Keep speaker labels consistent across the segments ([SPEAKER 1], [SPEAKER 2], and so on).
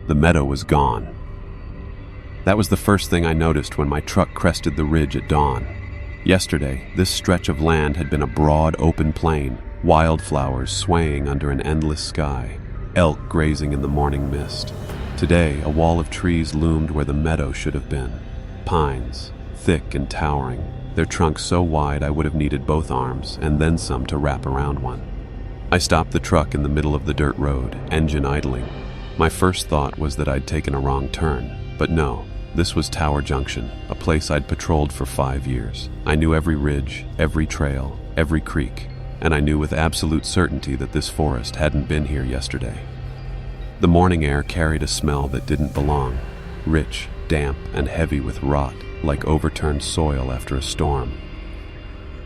[SPEAKER 1] The meadow was gone. That was the first thing I noticed when my truck crested the ridge at dawn. Yesterday, this stretch of land had been a broad, open plain, wildflowers swaying under an endless sky, elk grazing in the morning mist. Today, a wall of trees loomed where the meadow should have been. Pines, thick and towering, their trunks so wide I would have needed both arms and then some to wrap around one. I stopped the truck in the middle of the dirt road, engine idling. My first thought was that I'd taken a wrong turn, but no, this was Tower Junction, a place I'd patrolled for 5 years. I knew every ridge, every trail, every creek, and I knew with absolute certainty that this forest hadn't been here yesterday. The morning air carried a smell that didn't belong, rich, damp, and heavy with rot, like overturned soil after a storm.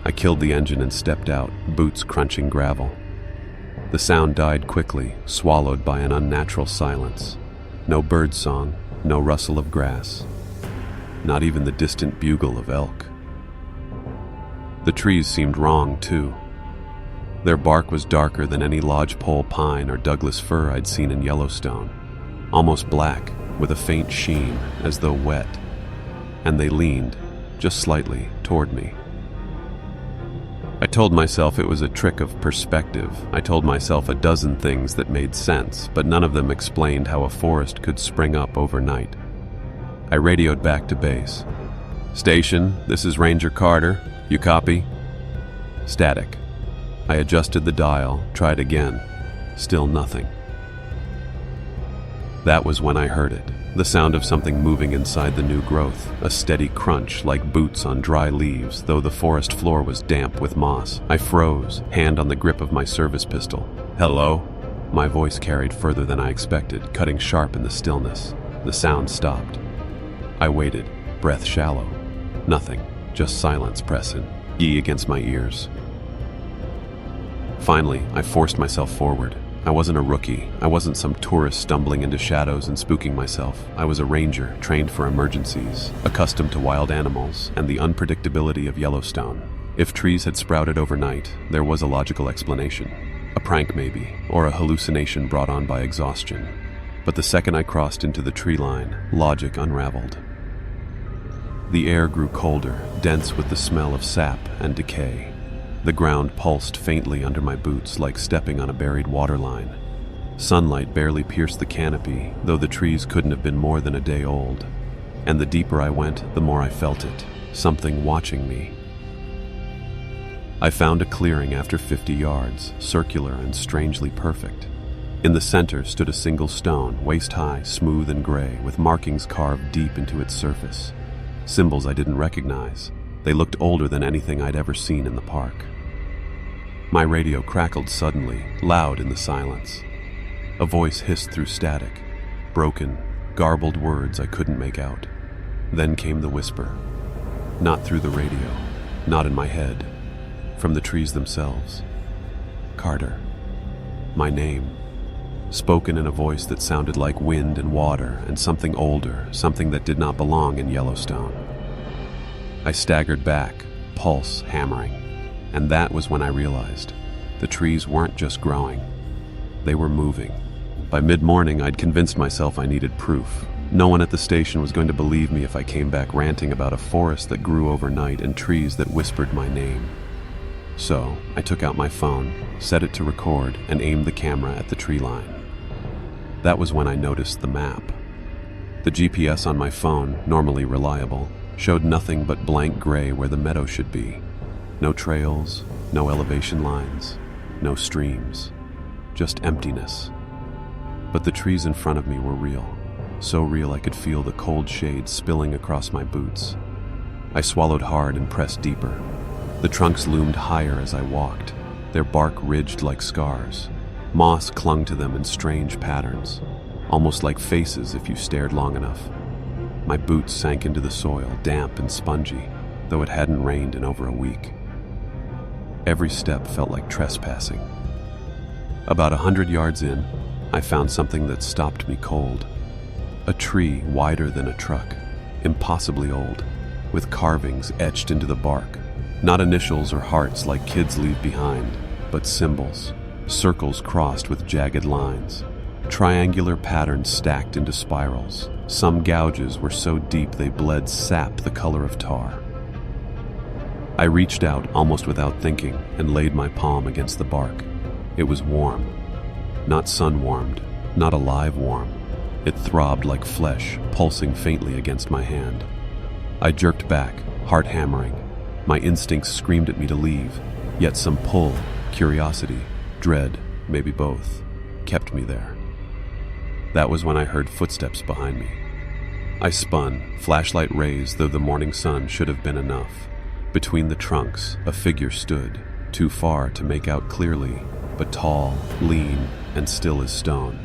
[SPEAKER 1] I killed the engine and stepped out, boots crunching gravel. The sound died quickly, swallowed by an unnatural silence. No bird song, no rustle of grass, not even the distant bugle of elk. The trees seemed wrong, too. Their bark was darker than any lodgepole pine or Douglas fir I'd seen in Yellowstone, almost black, with a faint sheen, as though wet. And they leaned, just slightly, toward me. I told myself it was a trick of perspective. I told myself a dozen things that made sense, but none of them explained how a forest could spring up overnight. I radioed back to base. "Station, this is Ranger Carter. You copy?" Static. I adjusted the dial, tried again. Still nothing. That was when I heard it. The sound of something moving inside the new growth, a steady crunch like boots on dry leaves, though the forest floor was damp with moss. I froze, hand on the grip of my service pistol. "Hello?" My voice carried further than I expected, cutting sharp in the stillness. The sound stopped. I waited, breath shallow. Nothing, just silence pressing against my ears. Finally, I forced myself forward. I wasn't a rookie. I wasn't some tourist stumbling into shadows and spooking myself. I was a ranger, trained for emergencies, accustomed to wild animals and the unpredictability of Yellowstone. If trees had sprouted overnight, there was a logical explanation. A prank maybe, or a hallucination brought on by exhaustion. But the second I crossed into the tree line, logic unraveled. The air grew colder, dense with the smell of sap and decay. The ground pulsed faintly under my boots like stepping on a buried waterline. Sunlight barely pierced the canopy, though the trees couldn't have been more than a day old. And the deeper I went, the more I felt it. Something watching me. I found a clearing after 50 yards, circular and strangely perfect. In the center stood a single stone, waist-high, smooth and gray, with markings carved deep into its surface. Symbols I didn't recognize. They looked older than anything I'd ever seen in the park. My radio crackled suddenly, loud in the silence. A voice hissed through static, broken, garbled words I couldn't make out. Then came the whisper. Not through the radio, not in my head, from the trees themselves. Carter. My name. Spoken in a voice that sounded like wind and water and something older, something that did not belong in Yellowstone. I staggered back, pulse hammering, and that was when I realized the trees weren't just growing, they were moving. By mid-morning, I'd convinced myself I needed proof. No one at the station was going to believe me if I came back ranting about a forest that grew overnight and trees that whispered my name. So, I took out my phone, set it to record, and aimed the camera at the tree line. That was when I noticed the map. The GPS on my phone, normally reliable, showed nothing but blank gray where the meadow should be. No trails, no elevation lines, no streams, just emptiness. But the trees in front of me were real, so real I could feel the cold shade spilling across my boots. I swallowed hard and pressed deeper. The trunks loomed higher as I walked, their bark ridged like scars. Moss clung to them in strange patterns, almost like faces if you stared long enough. My boots sank into the soil, damp and spongy, though it hadn't rained in over a week. Every step felt like trespassing. About 100 yards in, I found something that stopped me cold. A tree wider than a truck, impossibly old, with carvings etched into the bark. Not initials or hearts like kids leave behind, but symbols, circles crossed with jagged lines. triangular patterns stacked into spirals. Some gouges were so deep they bled sap the color of tar. I reached out almost without thinking and laid my palm against the bark. It was warm. Not sun-warmed, not alive warm. It throbbed like flesh, pulsing faintly against my hand. I jerked back, heart hammering. My instincts screamed at me to leave, yet some pull, curiosity, dread, maybe both, kept me there. That was when I heard footsteps behind me. I spun, flashlight raised, though the morning sun should have been enough. Between the trunks, a figure stood, too far to make out clearly, but tall, lean, and still as stone.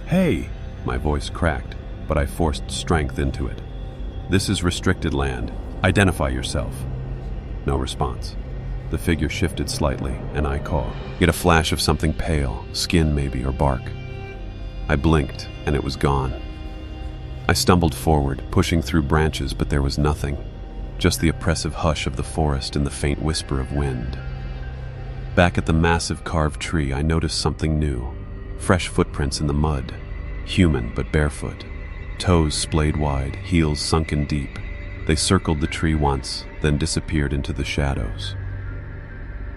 [SPEAKER 1] "Hey!" My voice cracked, but I forced strength into it. "This is restricted land. Identify yourself." No response. The figure shifted slightly, and I called. Get a flash of something pale, skin maybe, or bark. I blinked, and it was gone. I stumbled forward, pushing through branches, but there was nothing. Just the oppressive hush of the forest and the faint whisper of wind. Back at the massive carved tree, I noticed something new. Fresh footprints in the mud. Human, but barefoot. Toes splayed wide, heels sunken deep. They circled the tree once, then disappeared into the shadows.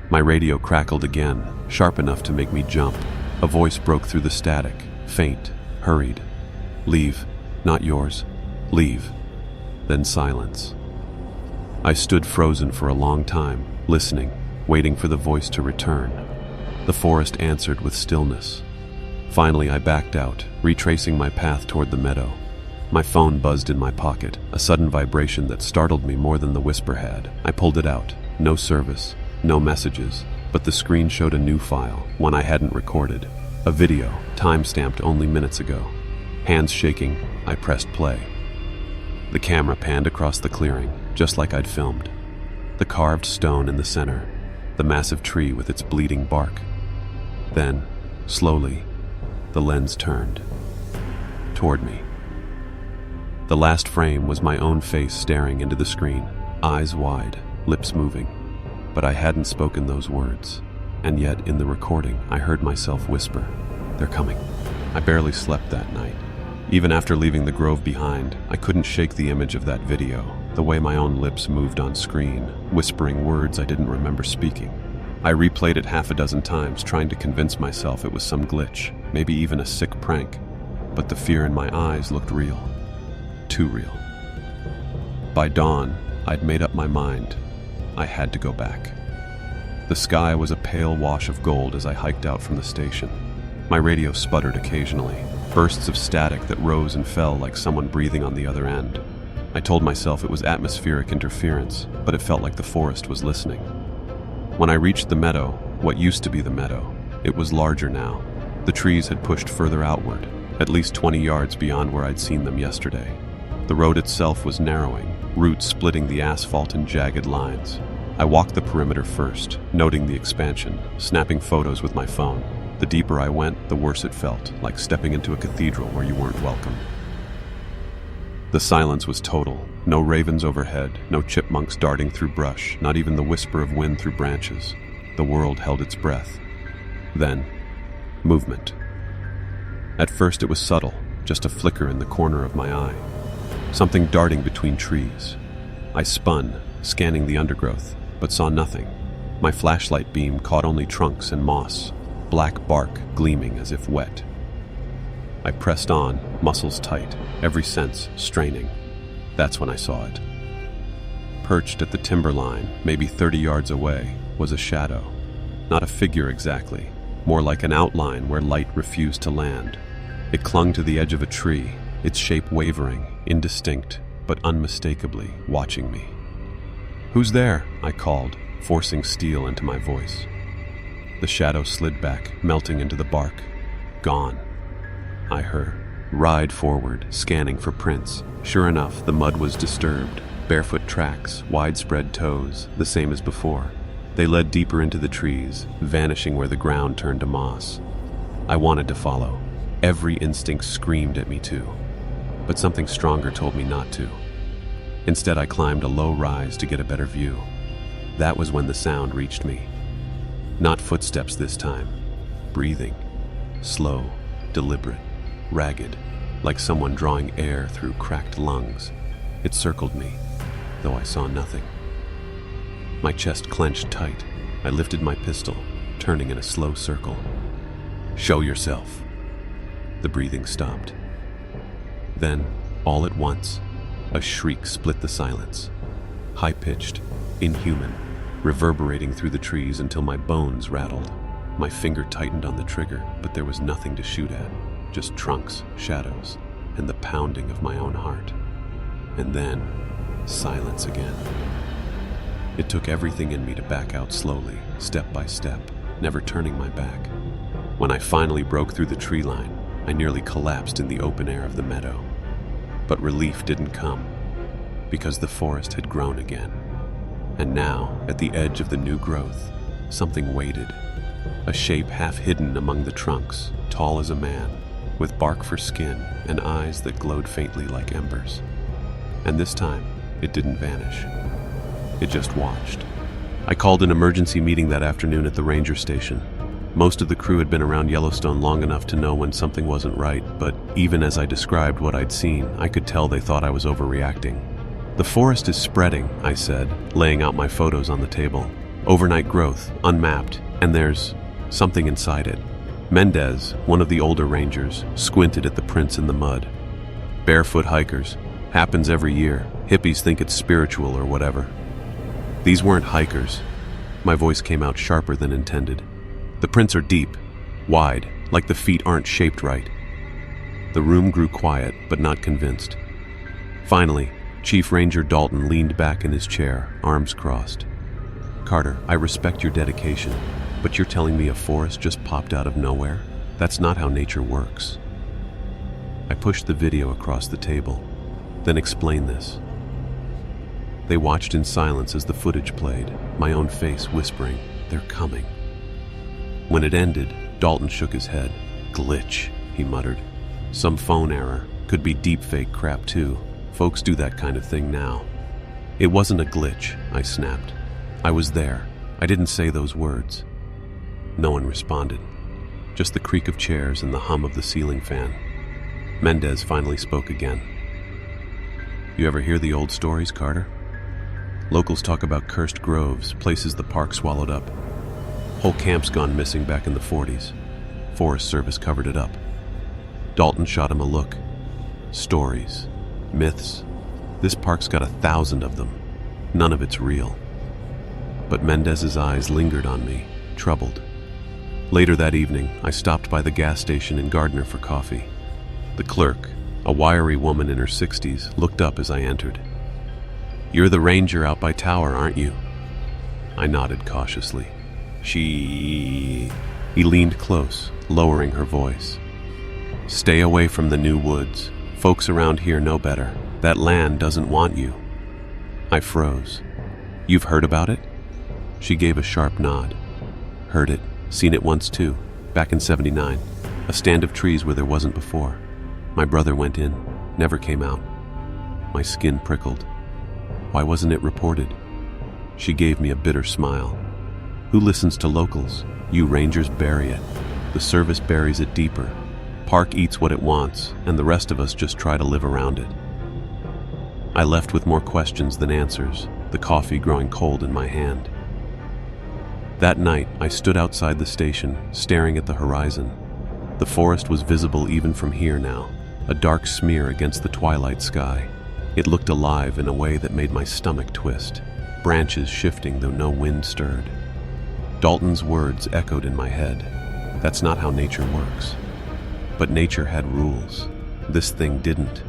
[SPEAKER 1] My radio crackled again, sharp enough to make me jump. A voice broke through the static, faint, hurried. "Leave, not yours. Leave." Then silence. I stood frozen for a long time, listening, waiting for the voice to return. The forest answered with stillness. Finally, I backed out, retracing my path toward the meadow. My phone buzzed in my pocket, a sudden vibration that startled me more than the whisper had. I pulled it out. No service, no messages, but the screen showed a new file, one I hadn't recorded. A video, time-stamped only minutes ago. Hands shaking, I pressed play. The camera panned across the clearing, just like I'd filmed. The carved stone in the center, the massive tree with its bleeding bark. Then, slowly, the lens turned toward me. The last frame was my own face staring into the screen, eyes wide, lips moving. But I hadn't spoken those words, and yet in the recording I heard myself whisper, "They're coming." I barely slept that night. Even after leaving the grove behind, I couldn't shake the image of that video, the way my own lips moved on screen, whispering words I didn't remember speaking. I replayed it half a dozen times, trying to convince myself it was some glitch, maybe even a sick prank. But the fear in my eyes looked real. Too real. By dawn, I'd made up my mind. I had to go back. The sky was a pale wash of gold as I hiked out from the station. My radio sputtered occasionally, bursts of static that rose and fell like someone breathing on the other end. I told myself it was atmospheric interference, but it felt like the forest was listening. When I reached the meadow, what used to be the meadow, it was larger now. The trees had pushed further outward, at least 20 yards beyond where I'd seen them yesterday. The road itself was narrowing, roots splitting the asphalt in jagged lines. I walked the perimeter first, noting the expansion, snapping photos with my phone. The deeper I went, the worse it felt, like stepping into a cathedral where you weren't welcome. The silence was total. No ravens overhead, no chipmunks darting through brush, not even the whisper of wind through branches. The world held its breath. Then, movement. At first it was subtle, just a flicker in the corner of my eye. Something darting between trees. I spun, scanning the undergrowth, but saw nothing. My flashlight beam caught only trunks and moss, black bark gleaming as if wet. I pressed on, muscles tight, every sense straining. That's when I saw it. Perched at the timberline, maybe 30 yards away, was a shadow. Not a figure exactly, more like an outline where light refused to land. It clung to the edge of a tree, its shape wavering, indistinct, but unmistakably watching me. "Who's there?" I called, forcing steel into my voice. The shadow slid back, melting into the bark. "Gone," I heard. Ride forward, scanning for prints. Sure enough, the mud was disturbed. Barefoot tracks, widespread toes, the same as before. They led deeper into the trees, vanishing where the ground turned to moss. I wanted to follow. Every instinct screamed at me to. But something stronger told me not to. Instead, I climbed a low rise to get a better view. That was when the sound reached me. Not footsteps this time. Breathing. Slow, deliberate, ragged, like someone drawing air through cracked lungs. It circled me, though I saw nothing. My chest clenched tight. I lifted my pistol, turning in a slow circle. "Show yourself." The breathing stopped. Then, all at once, a shriek split the silence. High-pitched, inhuman, reverberating through the trees until my bones rattled. My finger tightened on the trigger, but there was nothing to shoot at, just trunks, shadows, and the pounding of my own heart. And then, silence again. It took everything in me to back out slowly, step by step, never turning my back. When I finally broke through the tree line, I nearly collapsed in the open air of the meadow. But relief didn't come, because the forest had grown again. And now, at the edge of the new growth, something waited. A shape half hidden among the trunks, tall as a man, with bark for skin and eyes that glowed faintly like embers. And this time, it didn't vanish. It just watched. I called an emergency meeting that afternoon at the ranger station. Most of the crew had been around Yellowstone long enough to know when something wasn't right, but even as I described what I'd seen, I could tell they thought I was overreacting. "The forest is spreading," I said, laying out my photos on the table. "Overnight growth, unmapped, and there's something inside it." Mendez, one of the older rangers, squinted at the prints in the mud. "Barefoot hikers. Happens every year. Hippies think it's spiritual or whatever." These weren't hikers. My voice came out sharper than intended. "The prints are deep, wide, like the feet aren't shaped right." The room grew quiet, but not convinced. Finally, Chief Ranger Dalton leaned back in his chair, arms crossed. "Carter, I respect your dedication, but you're telling me a forest just popped out of nowhere? That's not how nature works." I pushed the video across the table, then explained this. They watched in silence as the footage played, my own face whispering, "They're coming." When it ended, Dalton shook his head. "Glitch," he muttered. "Some phone error. Could be deepfake crap too. Folks do that kind of thing now." "It wasn't a glitch," I snapped. "I was there. I didn't say those words." No one responded. Just the creak of chairs and the hum of the ceiling fan. Mendez finally spoke again. "You ever hear the old stories, Carter? Locals talk about cursed groves, places the park swallowed up. Whole camps gone missing back in the 40s. Forest Service covered it up." Dalton shot him a look. "Stories. Myths. This park's got 1,000 of them. None of it's real." But Mendez's eyes lingered on me, troubled. Later that evening, I stopped by the gas station in Gardner for coffee. The clerk, a wiry woman in her 60s, looked up as I entered. "You're the ranger out by Tower, aren't you?" I nodded cautiously. He leaned close, lowering her voice. "Stay away from the new woods. Folks around here know better. That land doesn't want you." I froze. "You've heard about it?" She gave a sharp nod. "Heard it. Seen it once too. Back in '79. A stand of trees where there wasn't before. My brother went in. Never came out." My skin prickled. "Why wasn't it reported?" She gave me a bitter smile. "Who listens to locals? You rangers bury it. The service buries it deeper. Park eats what it wants, and the rest of us just try to live around it." I left with more questions than answers, the coffee growing cold in my hand. That night, I stood outside the station, staring at the horizon. The forest was visible even from here now, a dark smear against the twilight sky. It looked alive in a way that made my stomach twist, branches shifting though no wind stirred. Dalton's words echoed in my head. That's not how nature works. But nature had rules. This thing didn't.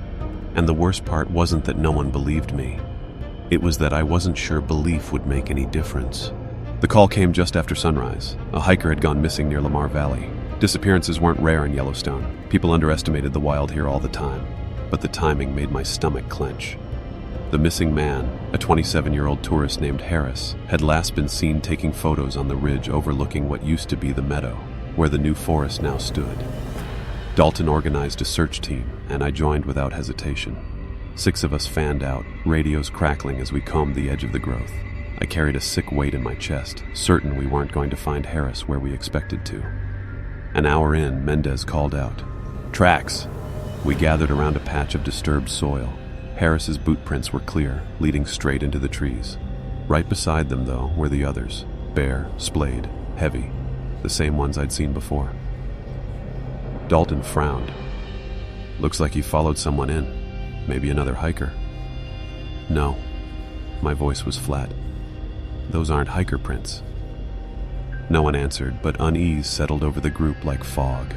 [SPEAKER 1] And the worst part wasn't that no one believed me. It was that I wasn't sure belief would make any difference. The call came just after sunrise. A hiker had gone missing near Lamar Valley. Disappearances weren't rare in Yellowstone. People underestimated the wild here all the time. But the timing made my stomach clench. The missing man, a 27-year-old tourist named Harris, had last been seen taking photos on the ridge overlooking what used to be the meadow, where the new forest now stood. Dalton organized a search team, and I joined without hesitation. 6 of us fanned out, radios crackling as we combed the edge of the growth. I carried a sick weight in my chest, certain we weren't going to find Harris where we expected to. An hour in, Mendez called out, Tracks. We gathered around a patch of disturbed soil. Harris's boot prints were clear, leading straight into the trees. Right beside them, though, were the others. Bare, splayed, heavy. The same ones I'd seen before. Dalton frowned. Looks like he followed someone in. Maybe another hiker. No. My voice was flat. Those aren't hiker prints. No one answered, but unease settled over the group like fog.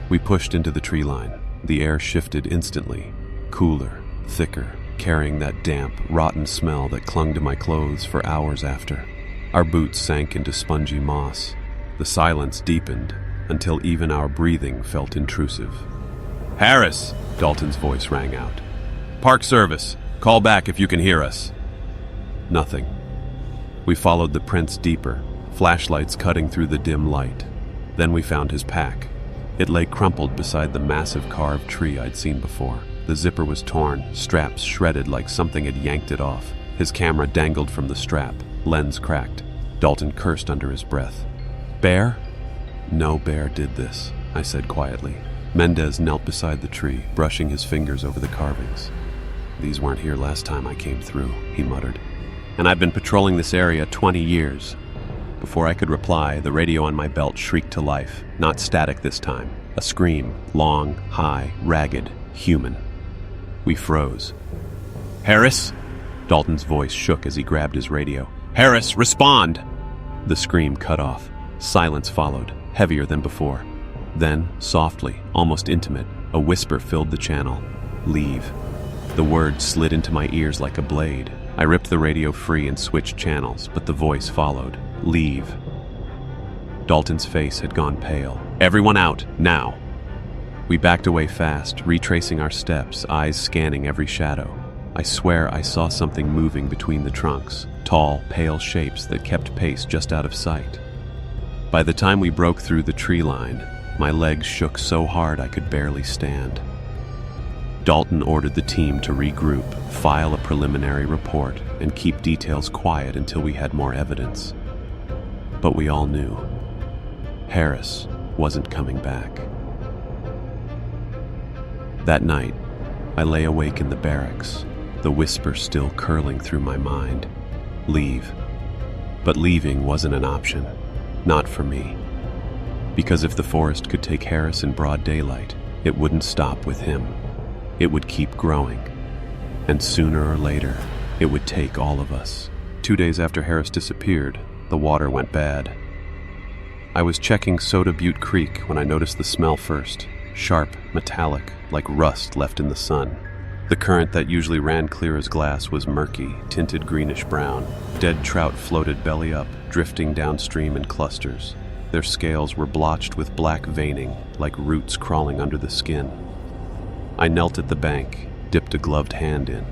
[SPEAKER 1] We pushed into the tree line. The air shifted instantly. Cooler, thicker, carrying that damp, rotten smell that clung to my clothes for hours after. Our boots sank into spongy moss. The silence deepened until even our breathing felt intrusive. "Harris!" Dalton's voice rang out. "Park Service! Call back if you can hear us." Nothing. We followed the prints deeper, flashlights cutting through the dim light. Then we found his pack. It lay crumpled beside the massive carved tree I'd seen before. The zipper was torn, straps shredded like something had yanked it off. His camera dangled from the strap, lens cracked. Dalton cursed under his breath. "Bear?" "No bear did this," I said quietly. Mendez knelt beside the tree, brushing his fingers over the carvings. "These weren't here last time I came through," he muttered. "And I've been patrolling this area 20 years. Before I could reply, the radio on my belt shrieked to life, not static this time. A scream, long, high, ragged, human. We froze. "Harris?" Dalton's voice shook as he grabbed his radio. "Harris, respond!" The scream cut off. Silence followed, heavier than before. Then, softly, almost intimate, a whisper filled the channel. "Leave." The word slid into my ears like a blade. I ripped the radio free and switched channels, but the voice followed. "Leave." Dalton's face had gone pale. "Everyone out, now!" We backed away fast, retracing our steps, eyes scanning every shadow. I swear I saw something moving between the trunks, tall, pale shapes that kept pace just out of sight. By the time we broke through the tree line, my legs shook so hard I could barely stand. Dalton ordered the team to regroup, file a preliminary report, and keep details quiet until we had more evidence. But we all knew Harris wasn't coming back. That night, I lay awake in the barracks, the whisper still curling through my mind. Leave. But leaving wasn't an option. Not for me. Because if the forest could take Harris in broad daylight, it wouldn't stop with him. It would keep growing. And sooner or later, it would take all of us. 2 days after Harris disappeared, the water went bad. I was checking Soda Butte Creek when I noticed the smell first. Sharp, metallic, like rust left in the sun. The current that usually ran clear as glass was murky, tinted greenish-brown. Dead trout floated belly up, drifting downstream in clusters. Their scales were blotched with black veining, like roots crawling under the skin. I knelt at the bank, dipped a gloved hand in.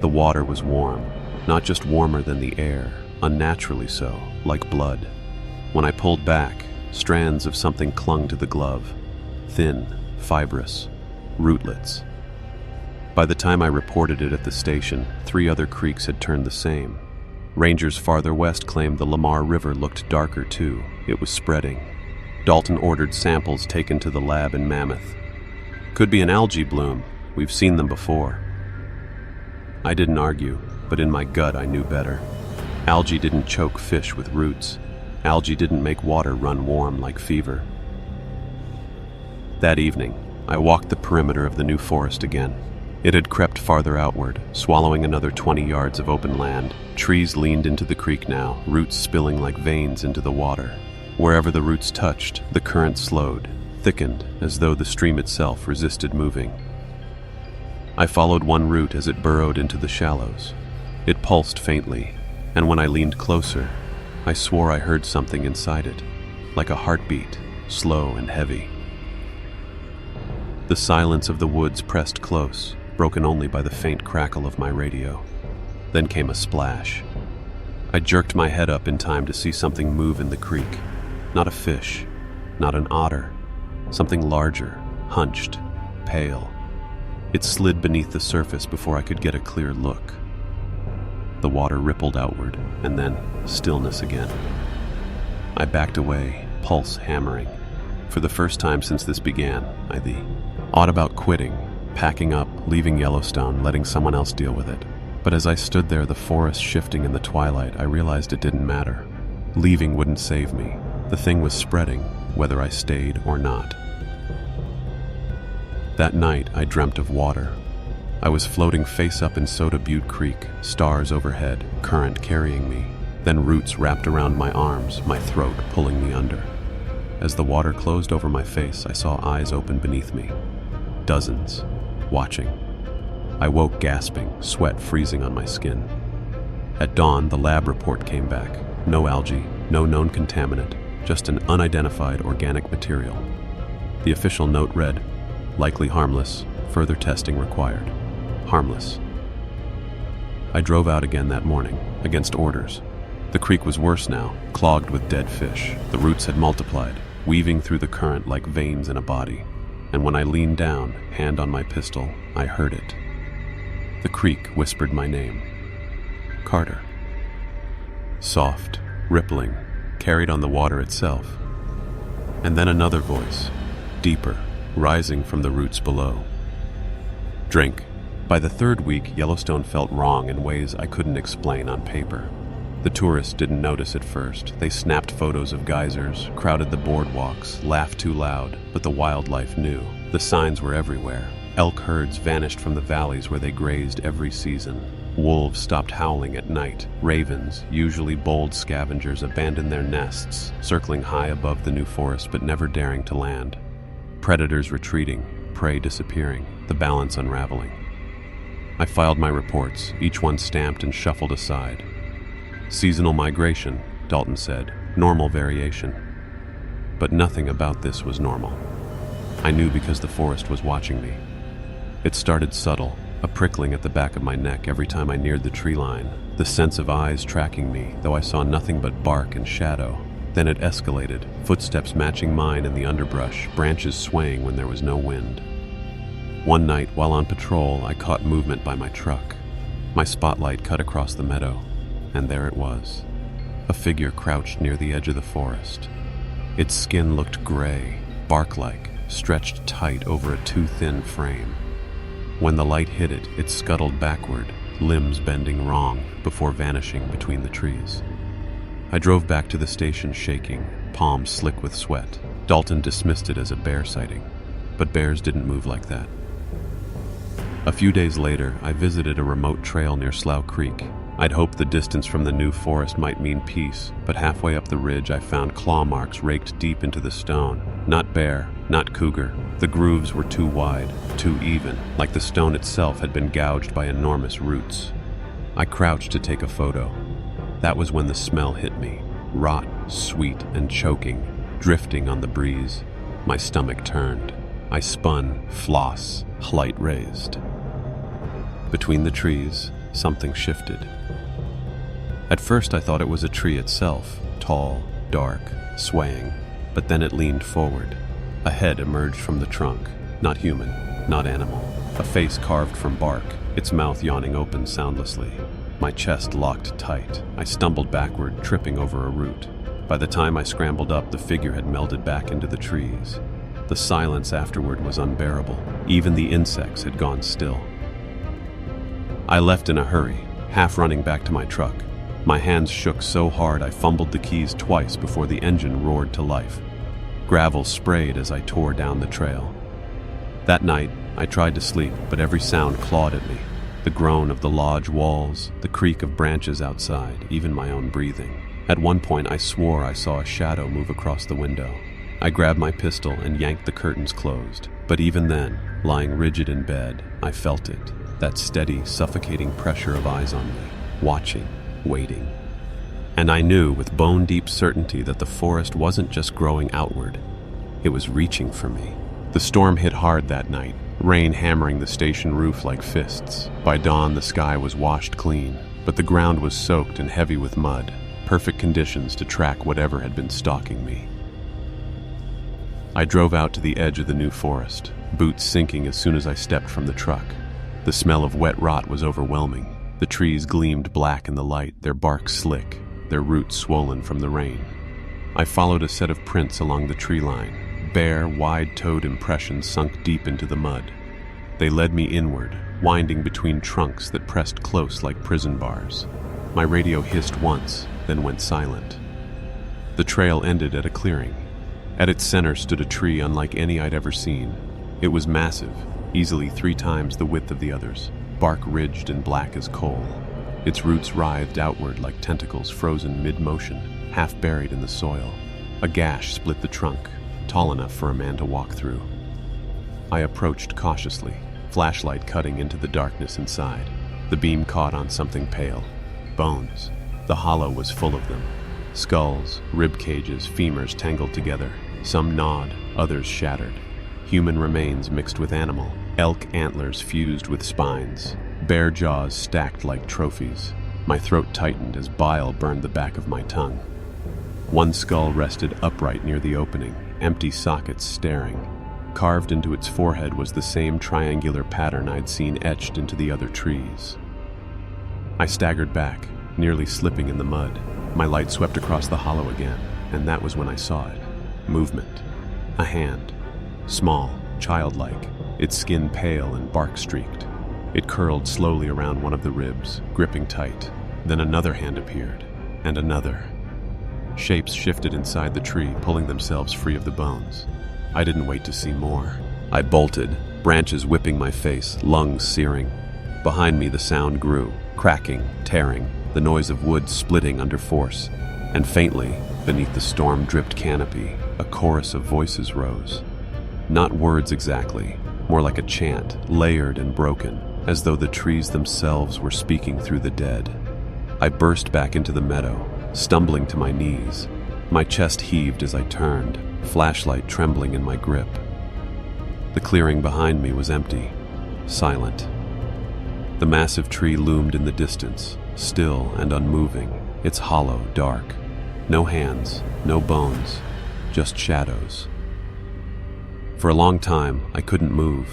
[SPEAKER 1] The water was warm, not just warmer than the air, unnaturally so, like blood. When I pulled back, strands of something clung to the glove. Thin, fibrous, rootlets. By the time I reported it at the station, 3 other creeks had turned the same. Rangers farther west claimed the Lamar River looked darker too. It was spreading. Dalton ordered samples taken to the lab in Mammoth. Could be an algae bloom. We've seen them before. I didn't argue, but in my gut I knew better. Algae didn't choke fish with roots. Algae didn't make water run warm like fever. That evening, I walked the perimeter of the new forest again. It had crept farther outward, swallowing another 20 yards of open land. Trees leaned into the creek now, roots spilling like veins into the water. Wherever the roots touched, the current slowed, thickened, as though the stream itself resisted moving. I followed one root as it burrowed into the shallows. It pulsed faintly, and when I leaned closer, I swore I heard something inside it, like a heartbeat, slow and heavy. The silence of the woods pressed close, broken only by the faint crackle of my radio. Then came a splash. I jerked my head up in time to see something move in the creek. Not a fish, not an otter. Something larger, hunched, pale. It slid beneath the surface before I could get a clear look. The water rippled outward, and then stillness again. I backed away, pulse hammering. For the first time since this began, I thought about quitting, packing up, leaving Yellowstone, letting someone else deal with it. But as I stood there, the forest shifting in the twilight, I realized it didn't matter. Leaving wouldn't save me. The thing was spreading, whether I stayed or not. That night, I dreamt of water. I was floating face up in Soda Butte Creek, stars overhead, current carrying me, then roots wrapped around my arms, my throat pulling me under. As the water closed over my face, I saw eyes open beneath me. Dozens, watching. I woke gasping, sweat freezing on my skin. At dawn, the lab report came back. No algae, no known contaminant, just an unidentified organic material. The official note read, "Likely harmless, further testing required." Harmless. I drove out again that morning, against orders. The creek was worse now, clogged with dead fish. The roots had multiplied, weaving through the current like veins in a body. And when I leaned down, hand on my pistol, I heard it. The creek whispered my name. Carter. Soft, rippling, carried on the water itself. And then another voice, deeper, rising from the roots below. Drink. By the third week, Yellowstone felt wrong in ways I couldn't explain on paper. The tourists didn't notice at first. They snapped photos of geysers, crowded the boardwalks, laughed too loud, but the wildlife knew. The signs were everywhere. Elk herds vanished from the valleys where they grazed every season. Wolves stopped howling at night. Ravens, usually bold scavengers, abandoned their nests, circling high above the new forest but never daring to land. Predators retreating, prey disappearing, the balance unraveling. I filed my reports, each one stamped and shuffled aside. Seasonal migration, Dalton said, normal variation. But nothing about this was normal. I knew because the forest was watching me. It started subtle, a prickling at the back of my neck every time I neared the tree line, the sense of eyes tracking me, though I saw nothing but bark and shadow. Then it escalated, footsteps matching mine in the underbrush, branches swaying when there was no wind. One night, while on patrol, I caught movement by my truck. My spotlight cut across the meadow, and there it was. A figure crouched near the edge of the forest. Its skin looked gray, bark-like, stretched tight over a too thin frame. When the light hit it, it scuttled backward, limbs bending wrong, before vanishing between the trees. I drove back to the station shaking, palms slick with sweat. Dalton dismissed it as a bear sighting, but bears didn't move like that. A few days later, I visited a remote trail near Slough Creek. I'd hoped the distance from the new forest might mean peace, but halfway up the ridge I found claw marks raked deep into the stone. Not bear, not cougar. The grooves were too wide, too even, like the stone itself had been gouged by enormous roots. I crouched to take a photo. That was when the smell hit me, rot, sweet, and choking, drifting on the breeze. My stomach turned. I spun, floss, light raised. Between the trees, something shifted. At first I thought it was a tree itself, tall, dark, swaying, but then it leaned forward. A head emerged from the trunk, not human, not animal. A face carved from bark, its mouth yawning open soundlessly. My chest locked tight. I stumbled backward, tripping over a root. By the time I scrambled up, the figure had melded back into the trees. The silence afterward was unbearable. Even the insects had gone still. I left in a hurry, half running back to my truck. My hands shook so hard I fumbled the keys twice before the engine roared to life. Gravel sprayed as I tore down the trail. That night, I tried to sleep, but every sound clawed at me. The groan of the lodge walls, the creak of branches outside, even my own breathing. At one point, I swore I saw a shadow move across the window. I grabbed my pistol and yanked the curtains closed. But even then, lying rigid in bed, I felt it. That steady, suffocating pressure of eyes on me, watching, waiting. And I knew with bone-deep certainty that the forest wasn't just growing outward, it was reaching for me. The storm hit hard that night, rain hammering the station roof like fists. By dawn, the sky was washed clean, but the ground was soaked and heavy with mud, perfect conditions to track whatever had been stalking me. I drove out to the edge of the new forest, boots sinking as soon as I stepped from the truck. The smell of wet rot was overwhelming. The trees gleamed black in the light, their bark slick, their roots swollen from the rain. I followed a set of prints along the tree line, bare, wide-toed impressions sunk deep into the mud. They led me inward, winding between trunks that pressed close like prison bars. My radio hissed once, then went silent. The trail ended at a clearing. At its center stood a tree unlike any I'd ever seen. It was massive, easily 3 times the width of the others, bark ridged and black as coal. Its roots writhed outward like tentacles frozen mid-motion, half buried in the soil. A gash split the trunk, tall enough for a man to walk through. I approached cautiously, flashlight cutting into the darkness inside. The beam caught on something pale. Bones. The hollow was full of them. Skulls, rib cages, femurs tangled together. Some gnawed, others shattered. Human remains mixed with animal. Elk antlers fused with spines. Bare jaws stacked like trophies. My throat tightened as bile burned the back of my tongue. One skull rested upright near the opening, empty sockets staring. Carved into its forehead was the same triangular pattern I'd seen etched into the other trees. I staggered back, nearly slipping in the mud. My light swept across the hollow again, and that was when I saw it. Movement. A hand. Small, childlike, its skin pale and bark-streaked. It curled slowly around one of the ribs, gripping tight. Then another hand appeared, and another. Shapes shifted inside the tree, pulling themselves free of the bones. I didn't wait to see more. I bolted, branches whipping my face, lungs searing. Behind me the sound grew, cracking, tearing, the noise of wood splitting under force. And faintly, beneath the storm-dripped canopy, a chorus of voices rose. Not words exactly, more like a chant, layered and broken, as though the trees themselves were speaking through the dead. I burst back into the meadow, stumbling to my knees. My chest heaved as I turned, flashlight trembling in my grip. The clearing behind me was empty, silent. The massive tree loomed in the distance, still and unmoving, its hollow dark. No hands, no bones, just shadows. For a long time, I couldn't move.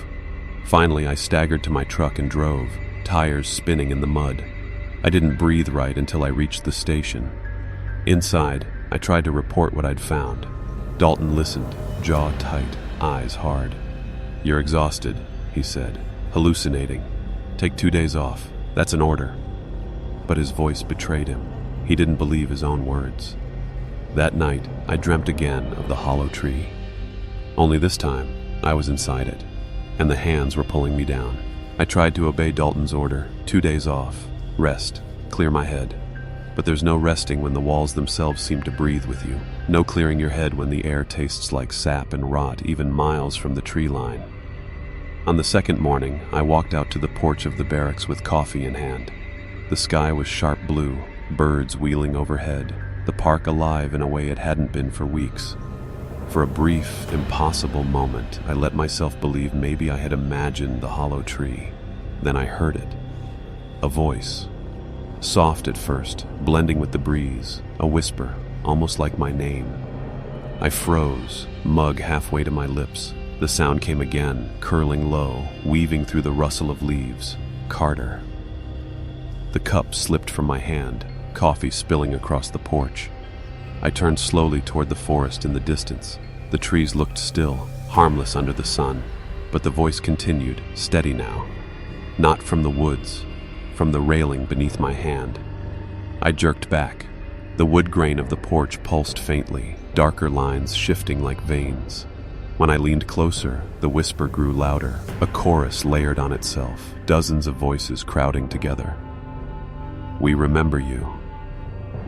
[SPEAKER 1] Finally, I staggered to my truck and drove, tires spinning in the mud. I didn't breathe right until I reached the station. Inside, I tried to report what I'd found. Dalton listened, jaw tight, eyes hard. "You're exhausted," he said, "hallucinating. Take 2 days off. That's an order." But his voice betrayed him. He didn't believe his own words. That night, I dreamt again of the hollow tree. Only this time, I was inside it, and the hands were pulling me down. I tried to obey Dalton's order, 2 days off, rest, clear my head. But there's no resting when the walls themselves seem to breathe with you. No clearing your head when the air tastes like sap and rot even miles from the tree line. On the second morning, I walked out to the porch of the barracks with coffee in hand. The sky was sharp blue, birds wheeling overhead, the park alive in a way it hadn't been for weeks. For a brief, impossible moment, I let myself believe maybe I had imagined the hollow tree. Then I heard it. A voice. Soft at first, blending with the breeze, a whisper, almost like my name. I froze, mug halfway to my lips. The sound came again, curling low, weaving through the rustle of leaves. Carter. The cup slipped from my hand, coffee spilling across the porch. I turned slowly toward the forest in the distance. The trees looked still, harmless under the sun, but the voice continued, steady now. Not from the woods, from the railing beneath my hand. I jerked back. The wood grain of the porch pulsed faintly, darker lines shifting like veins. When I leaned closer, the whisper grew louder, a chorus layered on itself, dozens of voices crowding together. "We remember you."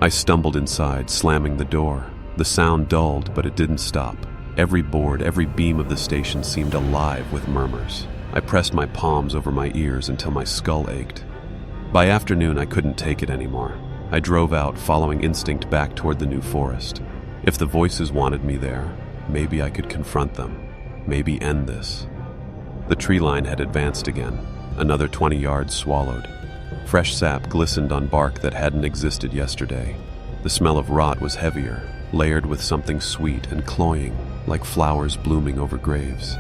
[SPEAKER 1] I stumbled inside, slamming the door. The sound dulled, but it didn't stop. Every board, every beam of the station seemed alive with murmurs. I pressed my palms over my ears until my skull ached. By afternoon, I couldn't take it anymore. I drove out, following instinct back toward the new forest. If the voices wanted me there, maybe I could confront them. Maybe end this. The tree line had advanced again. Another 20 yards swallowed. Fresh sap glistened on bark that hadn't existed yesterday. The smell of rot was heavier, layered with something sweet and cloying, like flowers blooming over graves.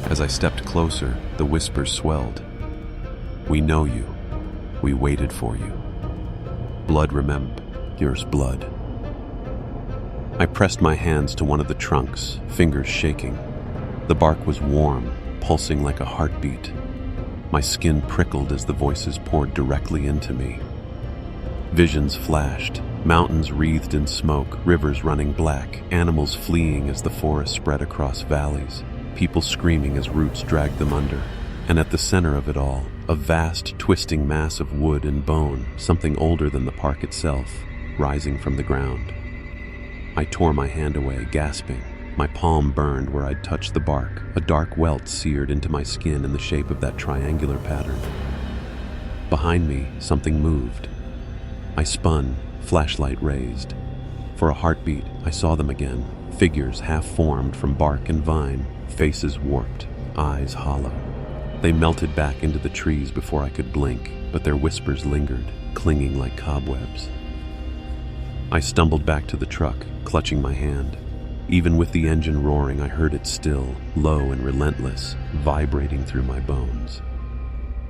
[SPEAKER 1] As I stepped closer, the whispers swelled. "We know you. We waited for you. Blood remembers blood." I pressed my hands to one of the trunks, fingers shaking. The bark was warm, pulsing like a heartbeat. My skin prickled as the voices poured directly into me. Visions flashed, mountains wreathed in smoke, rivers running black, animals fleeing as the forest spread across valleys, people screaming as roots dragged them under. And at the center of it all, a vast, twisting mass of wood and bone, something older than the park itself, rising from the ground. I tore my hand away, gasping. My palm burned where I'd touched the bark. A dark welt seared into my skin in the shape of that triangular pattern. Behind me, something moved. I spun, flashlight raised. For a heartbeat, I saw them again, figures half-formed from bark and vine, faces warped, eyes hollow. They melted back into the trees before I could blink, but their whispers lingered, clinging like cobwebs. I stumbled back to the truck, clutching my hand. Even with the engine roaring, I heard it still, low and relentless, vibrating through my bones.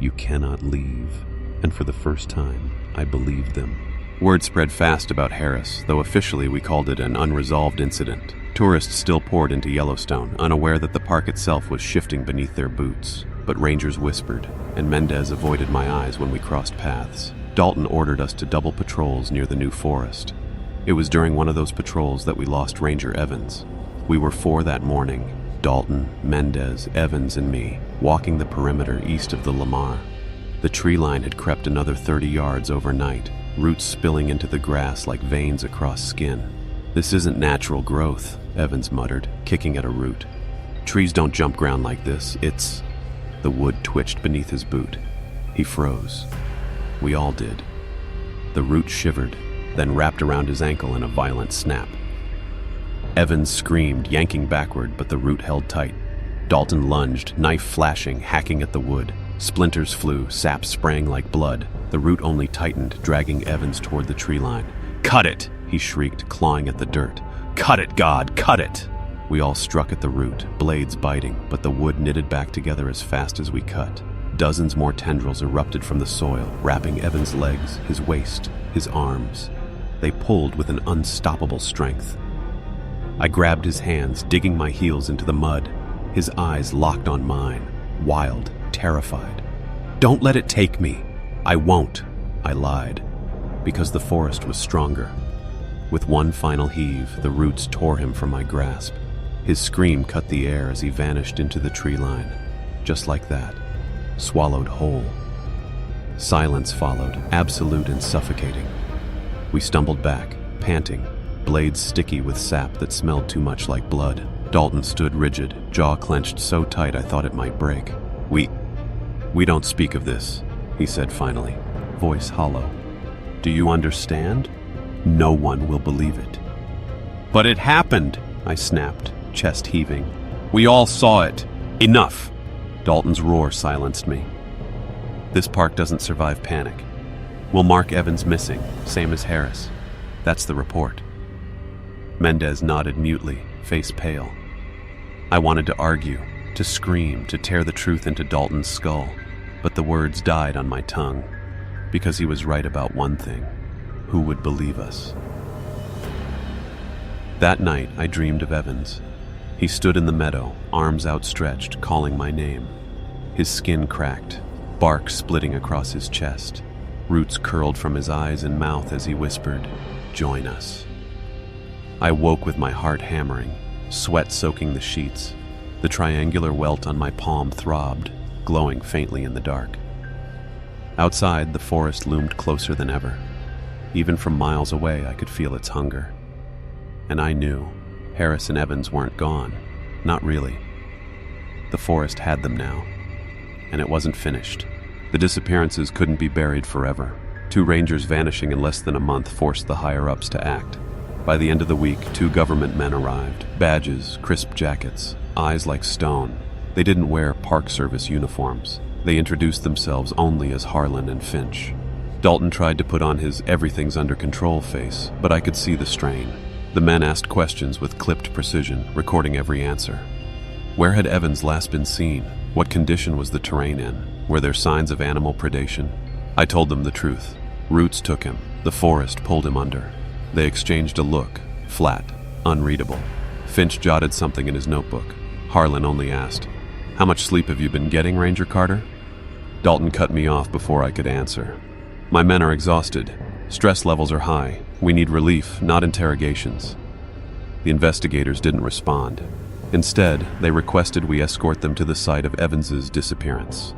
[SPEAKER 1] You cannot leave. And for the first time, I believed them. Word spread fast about Harris, though officially we called it an unresolved incident. Tourists still poured into Yellowstone, unaware that the park itself was shifting beneath their boots. But rangers whispered, and Mendez avoided my eyes when we crossed paths. Dalton ordered us to double patrols near the new forest. It was during one of those patrols that we lost Ranger Evans. We were 4 that morning, Dalton, Mendez, Evans, and me, walking the perimeter east of the Lamar. The tree line had crept another 30 yards overnight, roots spilling into the grass like veins across skin. "This isn't natural growth," Evans muttered, kicking at a root. "Trees don't jump ground like this, it's..." The wood twitched beneath his boot. He froze. We all did. The root shivered, then wrapped around his ankle in a violent snap. Evans screamed, yanking backward, but the root held tight. Dalton lunged, knife flashing, hacking at the wood. Splinters flew, sap sprang like blood. The root only tightened, dragging Evans toward the tree line. "Cut it!" he shrieked, clawing at the dirt. "Cut it, God, cut it!" We all struck at the root, blades biting, but the wood knitted back together as fast as we cut. Dozens more tendrils erupted from the soil, wrapping Evans' legs, his waist, his arms. They pulled with an unstoppable strength. I grabbed his hands, digging my heels into the mud. His eyes locked on mine, wild, terrified. "Don't let it take me." "I won't," I lied, because the forest was stronger. With one final heave, the roots tore him from my grasp. His scream cut the air as he vanished into the tree line. Just like that, swallowed whole. Silence followed, absolute and suffocating. We stumbled back, panting, blades sticky with sap that smelled too much like blood. Dalton stood rigid, jaw clenched so tight I thought it might break. We don't speak of this," he said finally, voice hollow. "Do you understand? No one will believe it." "But it happened," I snapped, chest heaving. "We all saw it. Enough!" Dalton's roar silenced me. "This park doesn't survive panic. We'll mark Evans missing, same as Harris. That's the report." Mendez nodded mutely, face pale. I wanted to argue, to scream, to tear the truth into Dalton's skull, but the words died on my tongue, because he was right about one thing. Who would believe us? That night, I dreamed of Evans. He stood in the meadow, arms outstretched, calling my name. His skin cracked, bark splitting across his chest. Roots curled from his eyes and mouth as he whispered, "Join us." I woke with my heart hammering, sweat soaking the sheets. The triangular welt on my palm throbbed, glowing faintly in the dark. Outside, the forest loomed closer than ever. Even from miles away, I could feel its hunger. And I knew Harris and Evans weren't gone. Not really. The forest had them now. And it wasn't finished. The disappearances couldn't be buried forever. 2 rangers vanishing in less than a month forced the higher-ups to act. By the end of the week, 2 government men arrived. Badges, crisp jackets, eyes like stone. They didn't wear Park Service uniforms. They introduced themselves only as Harlan and Finch. Dalton tried to put on his everything's under control face, but I could see the strain. The men asked questions with clipped precision, recording every answer. Where had Evans last been seen? What condition was the terrain in? Were there signs of animal predation? I told them the truth. Roots took him. The forest pulled him under. They exchanged a look, flat, Unreadable. Finch jotted something in his notebook. Harlan only asked, "How much sleep have you been getting, Ranger Carter?" Dalton cut me off before I could answer. "My men are exhausted. Stress levels are high. We need relief, not interrogations." The investigators didn't respond. Instead, they requested we escort them to the site of Evans's disappearance.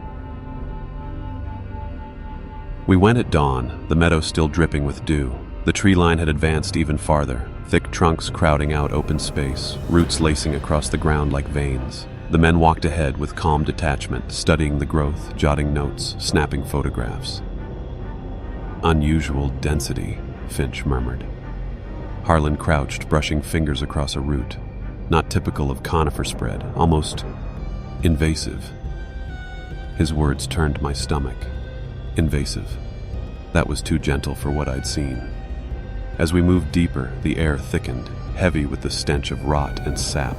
[SPEAKER 1] We went at dawn, the meadow still dripping with dew. The tree line had advanced even farther, thick trunks crowding out open space, roots lacing across the ground like veins. The men walked ahead with calm detachment, studying the growth, jotting notes, snapping photographs. "Unusual density," Finch murmured. Harlan crouched, brushing fingers across a root. Not typical of conifer spread, almost invasive. His words turned my stomach. Invasive. That was too gentle for what I'd seen. As we moved deeper, the air thickened, heavy with the stench of rot and sap.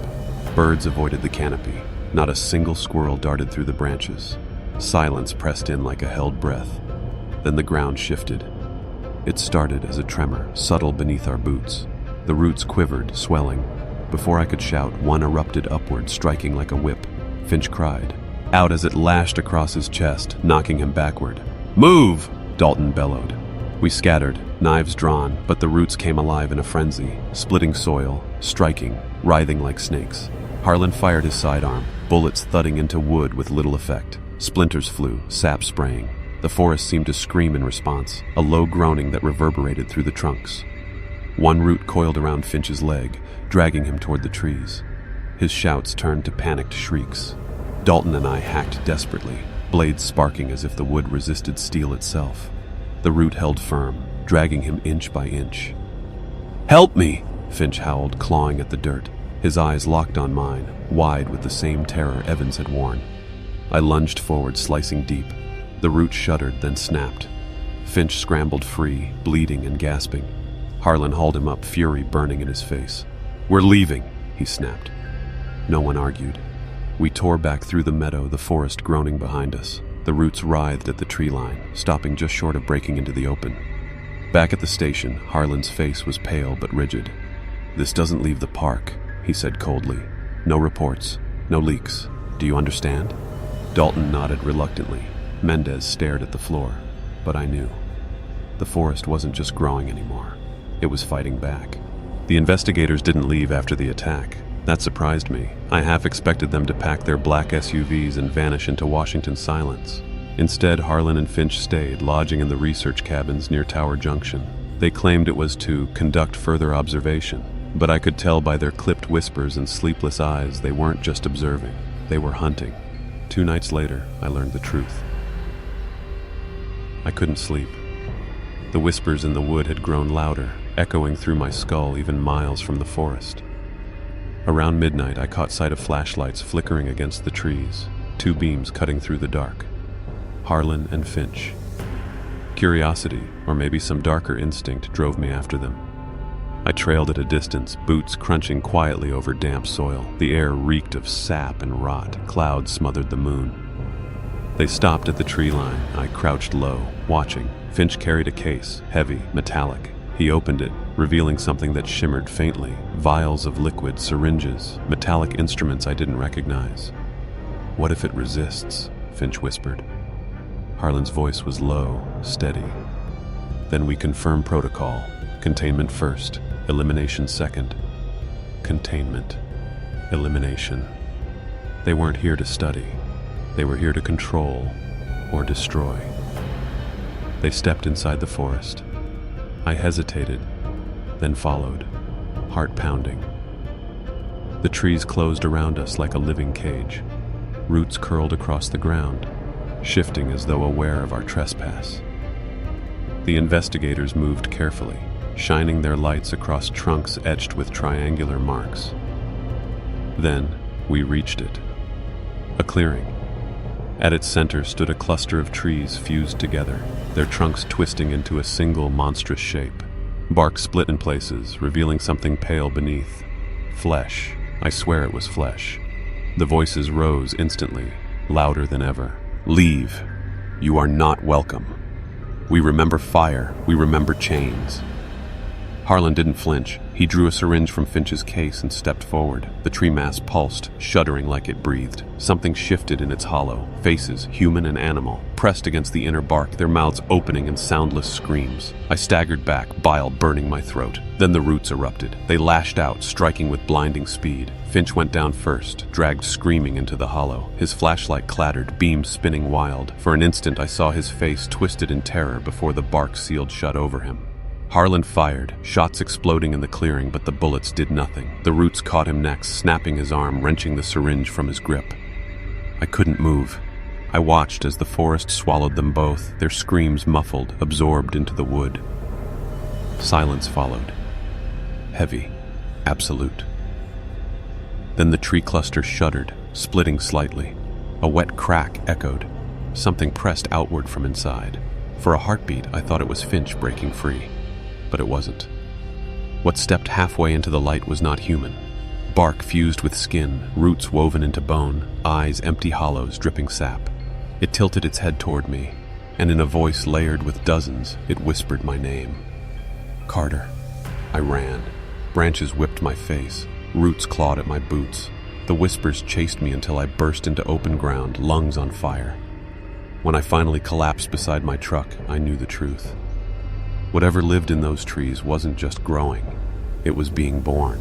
[SPEAKER 1] Birds avoided the canopy. Not a single squirrel darted through the branches. Silence pressed in like a held breath. Then the ground shifted. It started as a tremor, subtle beneath our boots. The roots quivered, swelling. Before I could shout, one erupted upward, striking like a whip. Finch cried, out as it lashed across his chest, knocking him backward. "Move!" Dalton bellowed. We scattered, knives drawn, but the roots came alive in a frenzy, splitting soil, striking, writhing like snakes. Harlan fired his sidearm, bullets thudding into wood with little effect. Splinters flew, sap spraying. The forest seemed to scream in response, a low groaning that reverberated through the trunks. One root coiled around Finch's leg, dragging him toward the trees. His shouts turned to panicked shrieks. Dalton and I hacked desperately, blades sparking as if the wood resisted steel itself. The root held firm, dragging him inch by inch. "Help me!" Finch howled, clawing at the dirt. His eyes locked on mine, wide with the same terror Evans had worn. I lunged forward, slicing deep. The root shuddered, then snapped. Finch scrambled free, bleeding and gasping. Harlan hauled him up, fury burning in his face. "We're leaving," he snapped. No one argued. We tore back through the meadow, the forest groaning behind us. The roots writhed at the tree line, stopping just short of breaking into the open. Back at the station, Harlan's face was pale but rigid. "This doesn't leave the park," he said coldly. "No reports, no leaks. Do you understand?" Dalton nodded reluctantly. Mendez stared at the floor, but I knew. The forest wasn't just growing anymore. It was fighting back. The investigators didn't leave after the attack. That surprised me. I half expected them to pack their black SUVs and vanish into Washington silence. Instead, Harlan and Finch stayed, lodging in the research cabins near Tower Junction. They claimed it was to conduct further observation, but I could tell by their clipped whispers and sleepless eyes they weren't just observing, they were hunting. 2 nights later, I learned the truth. I couldn't sleep. The whispers in the wood had grown louder, echoing through my skull even miles from the forest. Around midnight, I caught sight of flashlights flickering against the trees, 2 beams cutting through the dark. Harlan and Finch. Curiosity, or maybe some darker instinct, drove me after them. I trailed at a distance, boots crunching quietly over damp soil. The air reeked of sap and rot. Clouds smothered the moon. They stopped at the tree line. I crouched low, watching. Finch carried a case, heavy, metallic. He opened it, revealing something that shimmered faintly. Vials of liquid, syringes, metallic instruments I didn't recognize. "What if it resists?" Finch whispered. Harlan's voice was low, steady. "Then we confirm protocol. Containment first, elimination second." Containment. Elimination. They weren't here to study. They were here to control or destroy. They stepped inside the forest. I hesitated, then followed, heart pounding. The trees closed around us like a living cage. Roots curled across the ground, shifting as though aware of our trespass. The investigators moved carefully, shining their lights across trunks etched with triangular marks. Then we reached it. A clearing. At its center stood a cluster of trees fused together, their trunks twisting into a single monstrous shape. Bark split in places, revealing something pale beneath. Flesh. I swear it was flesh. The voices rose instantly, louder than ever. "Leave. You are not welcome. We remember fire. We remember chains." Harlan didn't flinch. He drew a syringe from Finch's case and stepped forward. The tree mass pulsed, shuddering like it breathed. Something shifted in its hollow. Faces, human and animal, pressed against the inner bark, their mouths opening in soundless screams. I staggered back, bile burning my throat. Then the roots erupted. They lashed out, striking with blinding speed. Finch went down first, dragged screaming into the hollow. His flashlight clattered, beams spinning wild. For an instant I saw his face twisted in terror before the bark sealed shut over him. Harlan fired, shots exploding in the clearing, but the bullets did nothing. The roots caught him next, snapping his arm, wrenching the syringe from his grip. I couldn't move. I watched as the forest swallowed them both, their screams muffled, absorbed into the wood. Silence followed. Heavy, absolute. Then the tree cluster shuddered, splitting slightly. A wet crack echoed. Something pressed outward from inside. For a heartbeat, I thought it was Finch breaking free. But it wasn't. What stepped halfway into the light was not human. Bark fused with skin, roots woven into bone, eyes empty hollows dripping sap. It tilted its head toward me, and in a voice layered with dozens, it whispered my name. Carter. I ran. Branches whipped my face. Roots clawed at my boots. The whispers chased me until I burst into open ground, lungs on fire. When I finally collapsed beside my truck, I knew the truth. Whatever lived in those trees wasn't just growing, it was being born.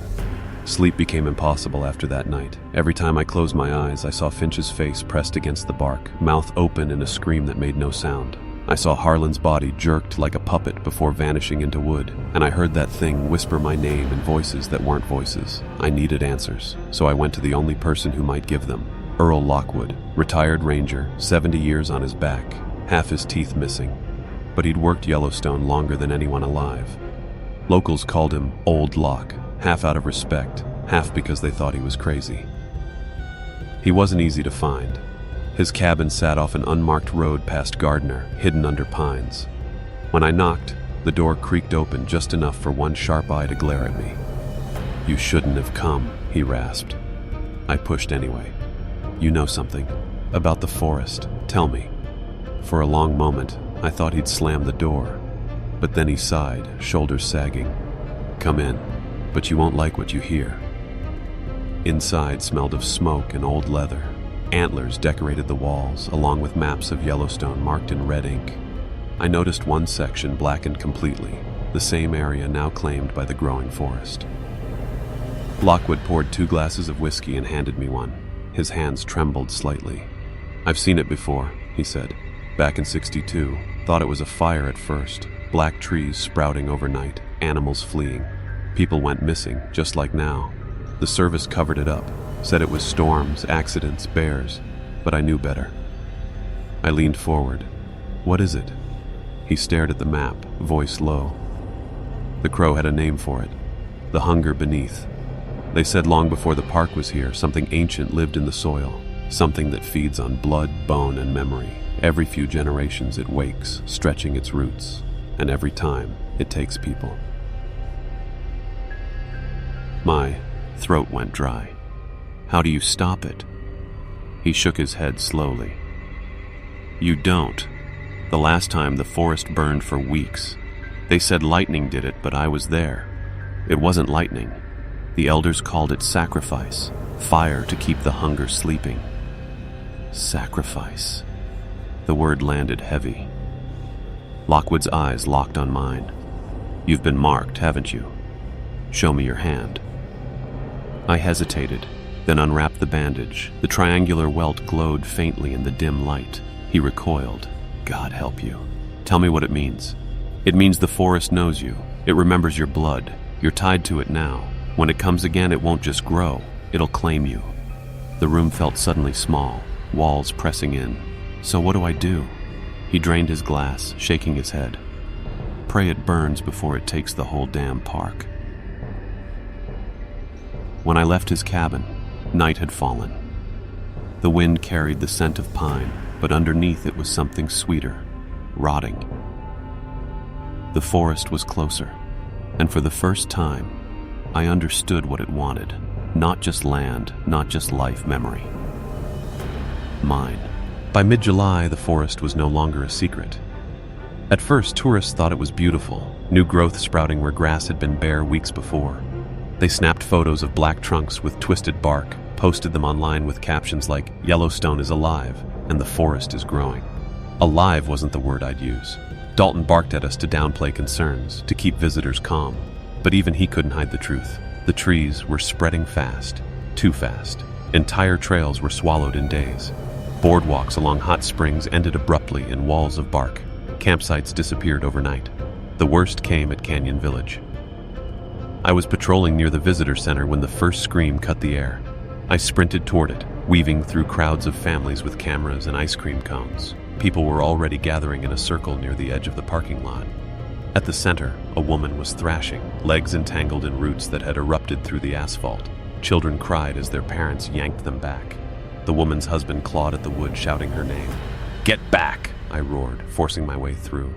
[SPEAKER 1] Sleep became impossible after that night. Every time I closed my eyes, I saw Finch's face pressed against the bark, mouth open in a scream that made no sound. I saw Harlan's body jerked like a puppet before vanishing into wood, and I heard that thing whisper my name in voices that weren't voices. I needed answers, so I went to the only person who might give them. Earl Lockwood, retired ranger, 70 years on his back, half his teeth missing. But he'd worked Yellowstone longer than anyone alive. Locals called him Old Lock, half out of respect, half because they thought he was crazy. He wasn't easy to find. His cabin sat off an unmarked road past Gardner, hidden under pines. When I knocked, the door creaked open just enough for one sharp eye to glare at me. "You shouldn't have come," he rasped. I pushed anyway. "You know something about the forest. Tell me." For a long moment, I thought he'd slam the door, but then he sighed, shoulders sagging. "Come in, but you won't like what you hear." Inside smelled of smoke and old leather. Antlers decorated the walls, along with maps of Yellowstone marked in red ink. I noticed one section blackened completely, the same area now claimed by the growing forest. Lockwood poured 2 glasses of whiskey and handed me one. His hands trembled slightly. "I've seen it before," he said. "Back in '62, thought it was a fire at first. Black trees sprouting overnight, animals fleeing. People went missing, just like now. The service covered it up, said it was storms, accidents, bears, but I knew better." I leaned forward. "What is it?" He stared at the map, voice low. The crow had a name for it. The hunger beneath. They said long before the park was here, something ancient lived in the soil, something that feeds on blood, bone, and memory. Every few generations it wakes, stretching its roots, and every time it takes people. My throat went dry. "How do you stop it?" He shook his head slowly. "You don't. The last time the forest burned for weeks. They said lightning did it, but I was there. It wasn't lightning. The elders called it sacrifice, fire to keep the hunger sleeping." Sacrifice. The word landed heavy. Lockwood's eyes locked on mine. "You've been marked, haven't you? Show me your hand." I hesitated, then unwrapped the bandage. The triangular welt glowed faintly in the dim light. He recoiled. "God help you. Tell me what it means." "It means the forest knows you. It remembers your blood. You're tied to it now. When it comes again, it won't just grow. It'll claim you." The room felt suddenly small, walls pressing in. "So what do I do?" He drained his glass, shaking his head. "Pray it burns before it takes the whole damn park." When I left his cabin, night had fallen. The wind carried the scent of pine, but underneath it was something sweeter, rotting. The forest was closer, and for the first time, I understood what it wanted. Not just land, not just life memory. Mine. By mid-July, the forest was no longer a secret. At first, tourists thought it was beautiful, new growth sprouting where grass had been bare weeks before. They snapped photos of black trunks with twisted bark, posted them online with captions like, "Yellowstone is alive, and the forest is growing." Alive wasn't the word I'd use. Dalton barked at us to downplay concerns, to keep visitors calm. But even he couldn't hide the truth. The trees were spreading fast, too fast. Entire trails were swallowed in days. Boardwalks along hot springs ended abruptly in walls of bark. Campsites disappeared overnight. The worst came at Canyon Village. I was patrolling near the visitor center when the first scream cut the air. I sprinted toward it, weaving through crowds of families with cameras and ice cream cones. People were already gathering in a circle near the edge of the parking lot. At the center, a woman was thrashing, legs entangled in roots that had erupted through the asphalt. Children cried as their parents yanked them back. The woman's husband clawed at the wood, shouting her name. "Get back!" I roared, forcing my way through.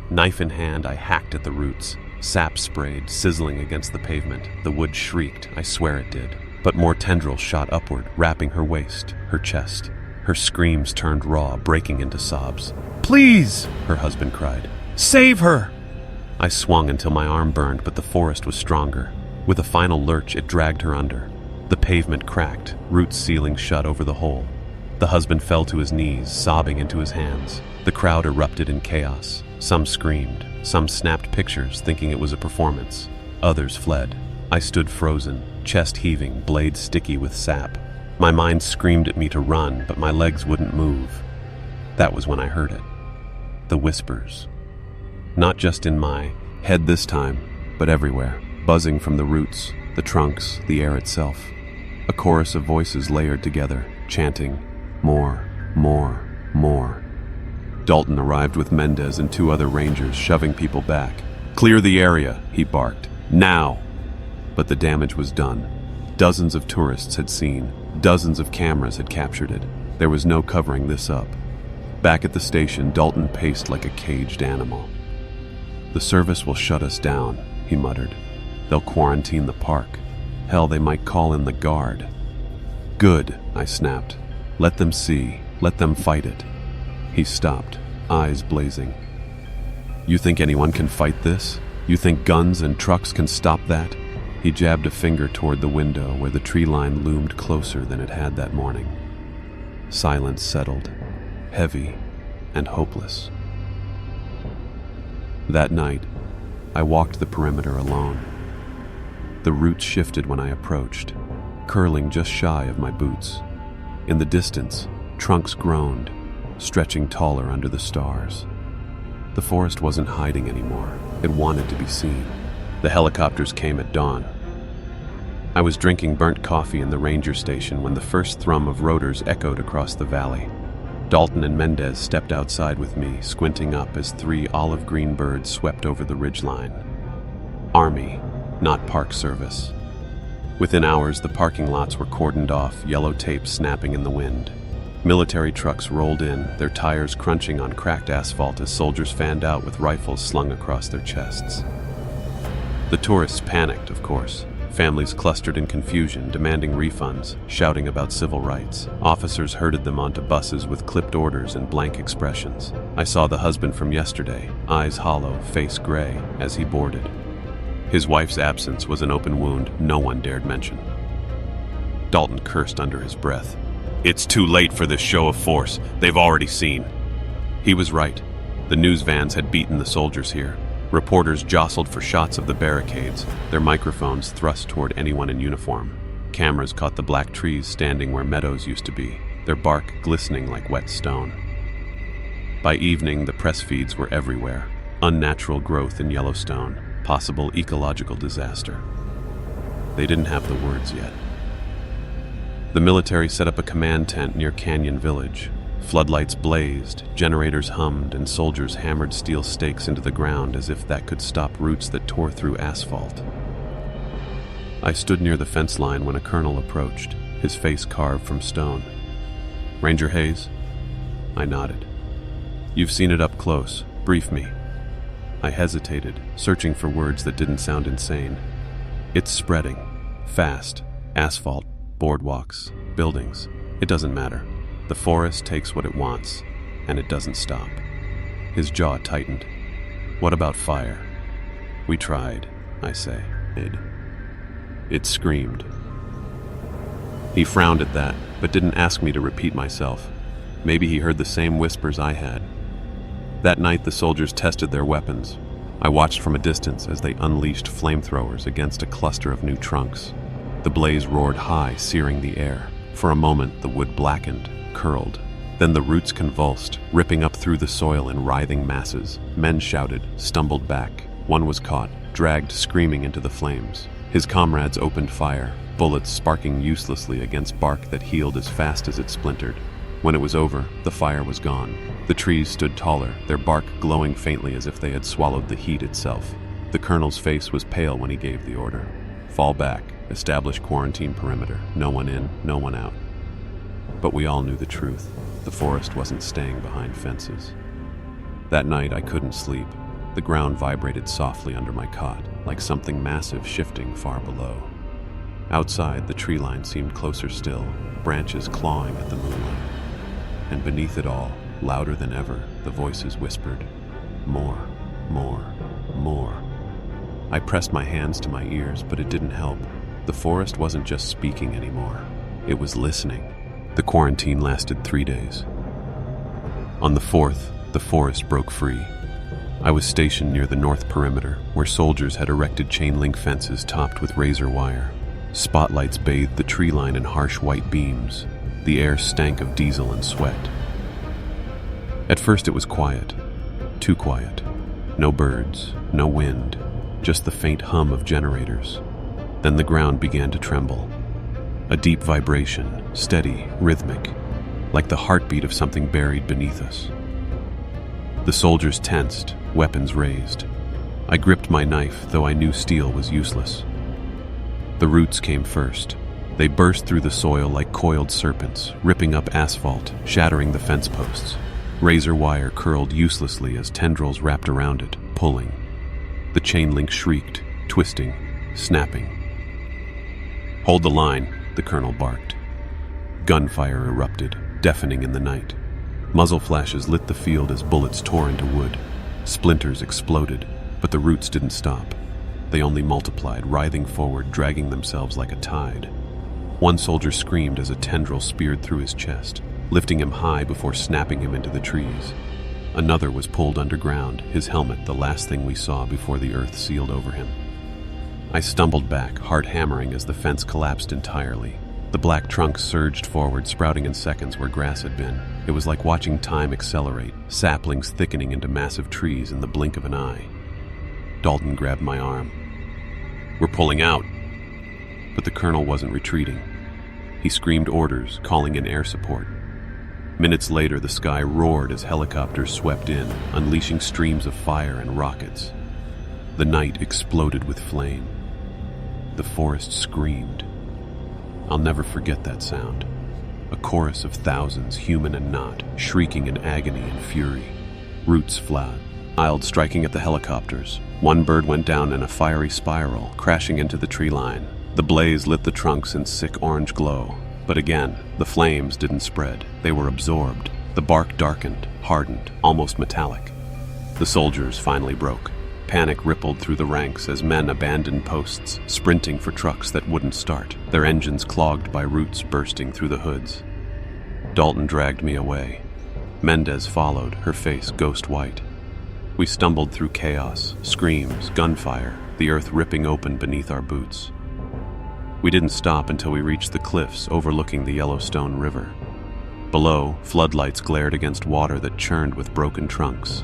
[SPEAKER 1] Knife in hand, I hacked at the roots. Sap sprayed, sizzling against the pavement. The wood shrieked, I swear it did. But more tendrils shot upward, wrapping her waist, her chest. Her screams turned raw, breaking into sobs. "Please!" her husband cried. "Save her!" I swung until my arm burned, but the forest was stronger. With a final lurch, it dragged her under. The pavement cracked, roots sealing shut over the hole. The husband fell to his knees, sobbing into his hands. The crowd erupted in chaos. Some screamed, some snapped pictures, thinking it was a performance. Others fled. I stood frozen, chest heaving, blade sticky with sap. My mind screamed at me to run, but my legs wouldn't move. That was when I heard it. The whispers. Not just in my head this time, but everywhere, buzzing from the roots, the trunks, the air itself. A chorus of voices layered together, chanting, "More, more, more." Dalton arrived with Mendez and 2 other rangers, shoving people back. "Clear the area," he barked. "Now!" But the damage was done. Dozens of tourists had seen. Dozens of cameras had captured it. There was no covering this up. Back at the station, Dalton paced like a caged animal. "The service will shut us down," he muttered. "They'll quarantine the park. Hell, they might call in the guard." "Good," I snapped. "Let them see. Let them fight it." He stopped, eyes blazing. "You think anyone can fight this? You think guns and trucks can stop that?" He jabbed a finger toward the window where the tree line loomed closer than it had that morning. Silence settled, heavy and hopeless. That night, I walked the perimeter alone. The roots shifted when I approached, curling just shy of my boots. In the distance, trunks groaned, stretching taller under the stars. The forest wasn't hiding anymore. It wanted to be seen. The helicopters came at dawn. I was drinking burnt coffee in the ranger station when the first thrum of rotors echoed across the valley. Dalton and Mendez stepped outside with me, squinting up as 3 olive green birds swept over the ridgeline. Army, not Park Service. Within hours, the parking lots were cordoned off, yellow tape snapping in the wind. Military trucks rolled in, their tires crunching on cracked asphalt as soldiers fanned out with rifles slung across their chests. The tourists panicked, of course. Families clustered in confusion, demanding refunds, shouting about civil rights. Officers herded them onto buses with clipped orders and blank expressions. I saw the husband from yesterday, eyes hollow, face gray, as he boarded. His wife's absence was an open wound no one dared mention. Dalton cursed under his breath. "It's too late for this show of force. They've already seen." He was right. The news vans had beaten the soldiers here. Reporters jostled for shots of the barricades, their microphones thrust toward anyone in uniform. Cameras caught the black trees standing where meadows used to be, their bark glistening like wet stone. By evening, the press feeds were everywhere. Unnatural growth in Yellowstone, possible ecological disaster. They didn't have the words yet. The military set up a command tent near Canyon Village. Floodlights blazed, generators hummed, and soldiers hammered steel stakes into the ground as if that could stop roots that tore through asphalt. I stood near the fence line when a colonel approached, his face carved from stone. "Ranger Hayes?" I nodded. "You've seen it up close. Brief me." I hesitated, searching for words that didn't sound insane. "It's spreading. Fast. Asphalt, boardwalks, buildings. It doesn't matter. The forest takes what it wants, and it doesn't stop." His jaw tightened. "What about fire?" We tried, I say. It screamed. He frowned at that, but didn't ask me to repeat myself. Maybe he heard the same whispers I had. That night, the soldiers tested their weapons. I watched from a distance as they unleashed flamethrowers against a cluster of new trunks. The blaze roared high, searing the air. For a moment, the wood blackened, curled. Then the roots convulsed, ripping up through the soil in writhing masses. Men shouted, stumbled back. One was caught, dragged screaming into the flames. His comrades opened fire, bullets sparking uselessly against bark that healed as fast as it splintered. When it was over, the fire was gone. The trees stood taller, their bark glowing faintly as if they had swallowed the heat itself. The colonel's face was pale when he gave the order. Fall back, establish quarantine perimeter. No one in, no one out. But we all knew the truth. The forest wasn't staying behind fences. That night, I couldn't sleep. The ground vibrated softly under my cot, like something massive shifting far below. Outside, the tree line seemed closer still, branches clawing at the moonlight. And beneath it all, louder than ever, the voices whispered, "More, more, more." I pressed my hands to my ears, but it didn't help. The forest wasn't just speaking anymore. It was listening. The quarantine lasted 3 days. On the 4th, the forest broke free. I was stationed near the north perimeter, where soldiers had erected chain-link fences topped with razor wire. Spotlights bathed the tree line in harsh white beams. The air stank of diesel and sweat. At first it was quiet. Too quiet. No birds, no wind, just the faint hum of generators. Then the ground began to tremble. A deep vibration, steady, rhythmic, like the heartbeat of something buried beneath us. The soldiers tensed, weapons raised. I gripped my knife, though I knew steel was useless. The roots came first. They burst through the soil like coiled serpents, ripping up asphalt, shattering the fence posts. Razor wire curled uselessly as tendrils wrapped around it, pulling. The chain link shrieked, twisting, snapping. "Hold the line," the colonel barked. Gunfire erupted, deafening in the night. Muzzle flashes lit the field as bullets tore into wood. Splinters exploded, but the roots didn't stop. They only multiplied, writhing forward, dragging themselves like a tide. One soldier screamed as a tendril speared through his chest, lifting him high before snapping him into the trees. Another was pulled underground, his helmet the last thing we saw before the earth sealed over him. I stumbled back, heart hammering as the fence collapsed entirely. The black trunks surged forward, sprouting in seconds where grass had been. It was like watching time accelerate, saplings thickening into massive trees in the blink of an eye. Dalton grabbed my arm. "We're pulling out." But the colonel wasn't retreating. He screamed orders, calling in air support. Minutes later, the sky roared as helicopters swept in, unleashing streams of fire and rockets. The night exploded with flame. The forest screamed. I'll never forget that sound. A chorus of thousands, human and not, shrieking in agony and fury. Roots flailed, striking at the helicopters. One bird went down in a fiery spiral, crashing into the tree line. The blaze lit the trunks in sick orange glow. But again, the flames didn't spread. They were absorbed. The bark darkened, hardened, almost metallic. The soldiers finally broke. Panic rippled through the ranks as men abandoned posts, sprinting for trucks that wouldn't start, their engines clogged by roots bursting through the hoods. Dalton dragged me away. Mendez followed, her face ghost white. We stumbled through chaos, screams, gunfire, the earth ripping open beneath our boots. We didn't stop until we reached the cliffs overlooking the Yellowstone River. Below, floodlights glared against water that churned with broken trunks.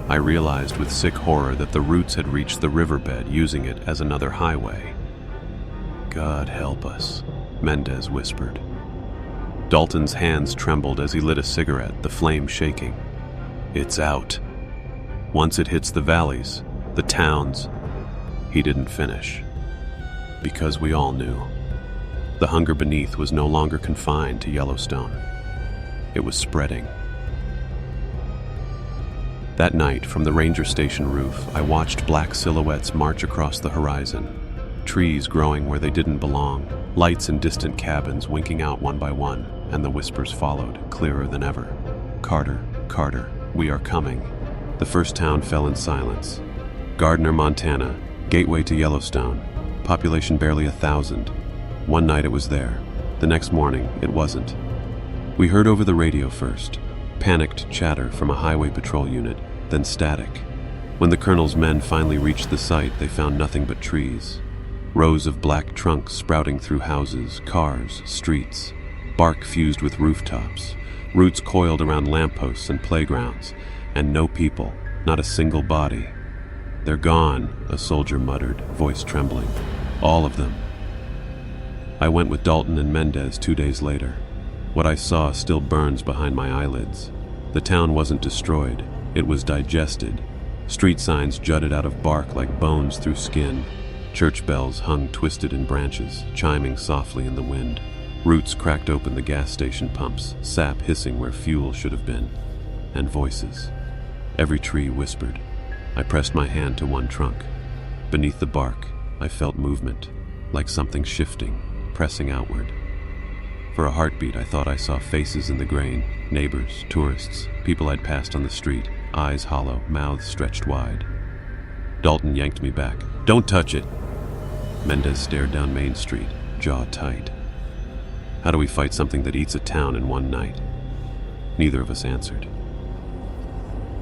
[SPEAKER 1] I realized with sick horror that the roots had reached the riverbed, using it as another highway. "God help us," Mendez whispered. Dalton's hands trembled as he lit a cigarette, the flame shaking. "It's out. Once it hits the valleys, the towns..." He didn't finish. Because we all knew. The hunger beneath was no longer confined to Yellowstone. It was spreading. That night, from the ranger station roof, I watched black silhouettes march across the horizon. Trees growing where they didn't belong, lights in distant cabins winking out one by one, and the whispers followed, clearer than ever. "Carter, Carter, we are coming." The first town fell in silence. Gardner, Montana, gateway to Yellowstone. Population barely 1,000. One night it was there. The next morning, it wasn't. We heard over the radio first. Panicked chatter from a highway patrol unit, then static. When the colonel's men finally reached the site, they found nothing but trees. Rows of black trunks sprouting through houses, cars, streets. Bark fused with rooftops. Roots coiled around lampposts and playgrounds. And no people, not a single body. "They're gone," a soldier muttered, voice trembling. "All of them." I went with Dalton and Mendez 2 days later. What I saw still burns behind my eyelids. The town wasn't destroyed, it was digested. Street signs jutted out of bark like bones through skin. Church bells hung twisted in branches, chiming softly in the wind. Roots cracked open the gas station pumps, sap hissing where fuel should have been. And voices. Every tree whispered. I pressed my hand to one trunk. Beneath the bark, I felt movement, like something shifting, pressing outward. For a heartbeat, I thought I saw faces in the grain, neighbors, tourists, people I'd passed on the street, eyes hollow, mouths stretched wide. Dalton yanked me back. "Don't touch it!" Mendez stared down Main Street, jaw tight. How do we fight something that eats a town in one night? Neither of us answered.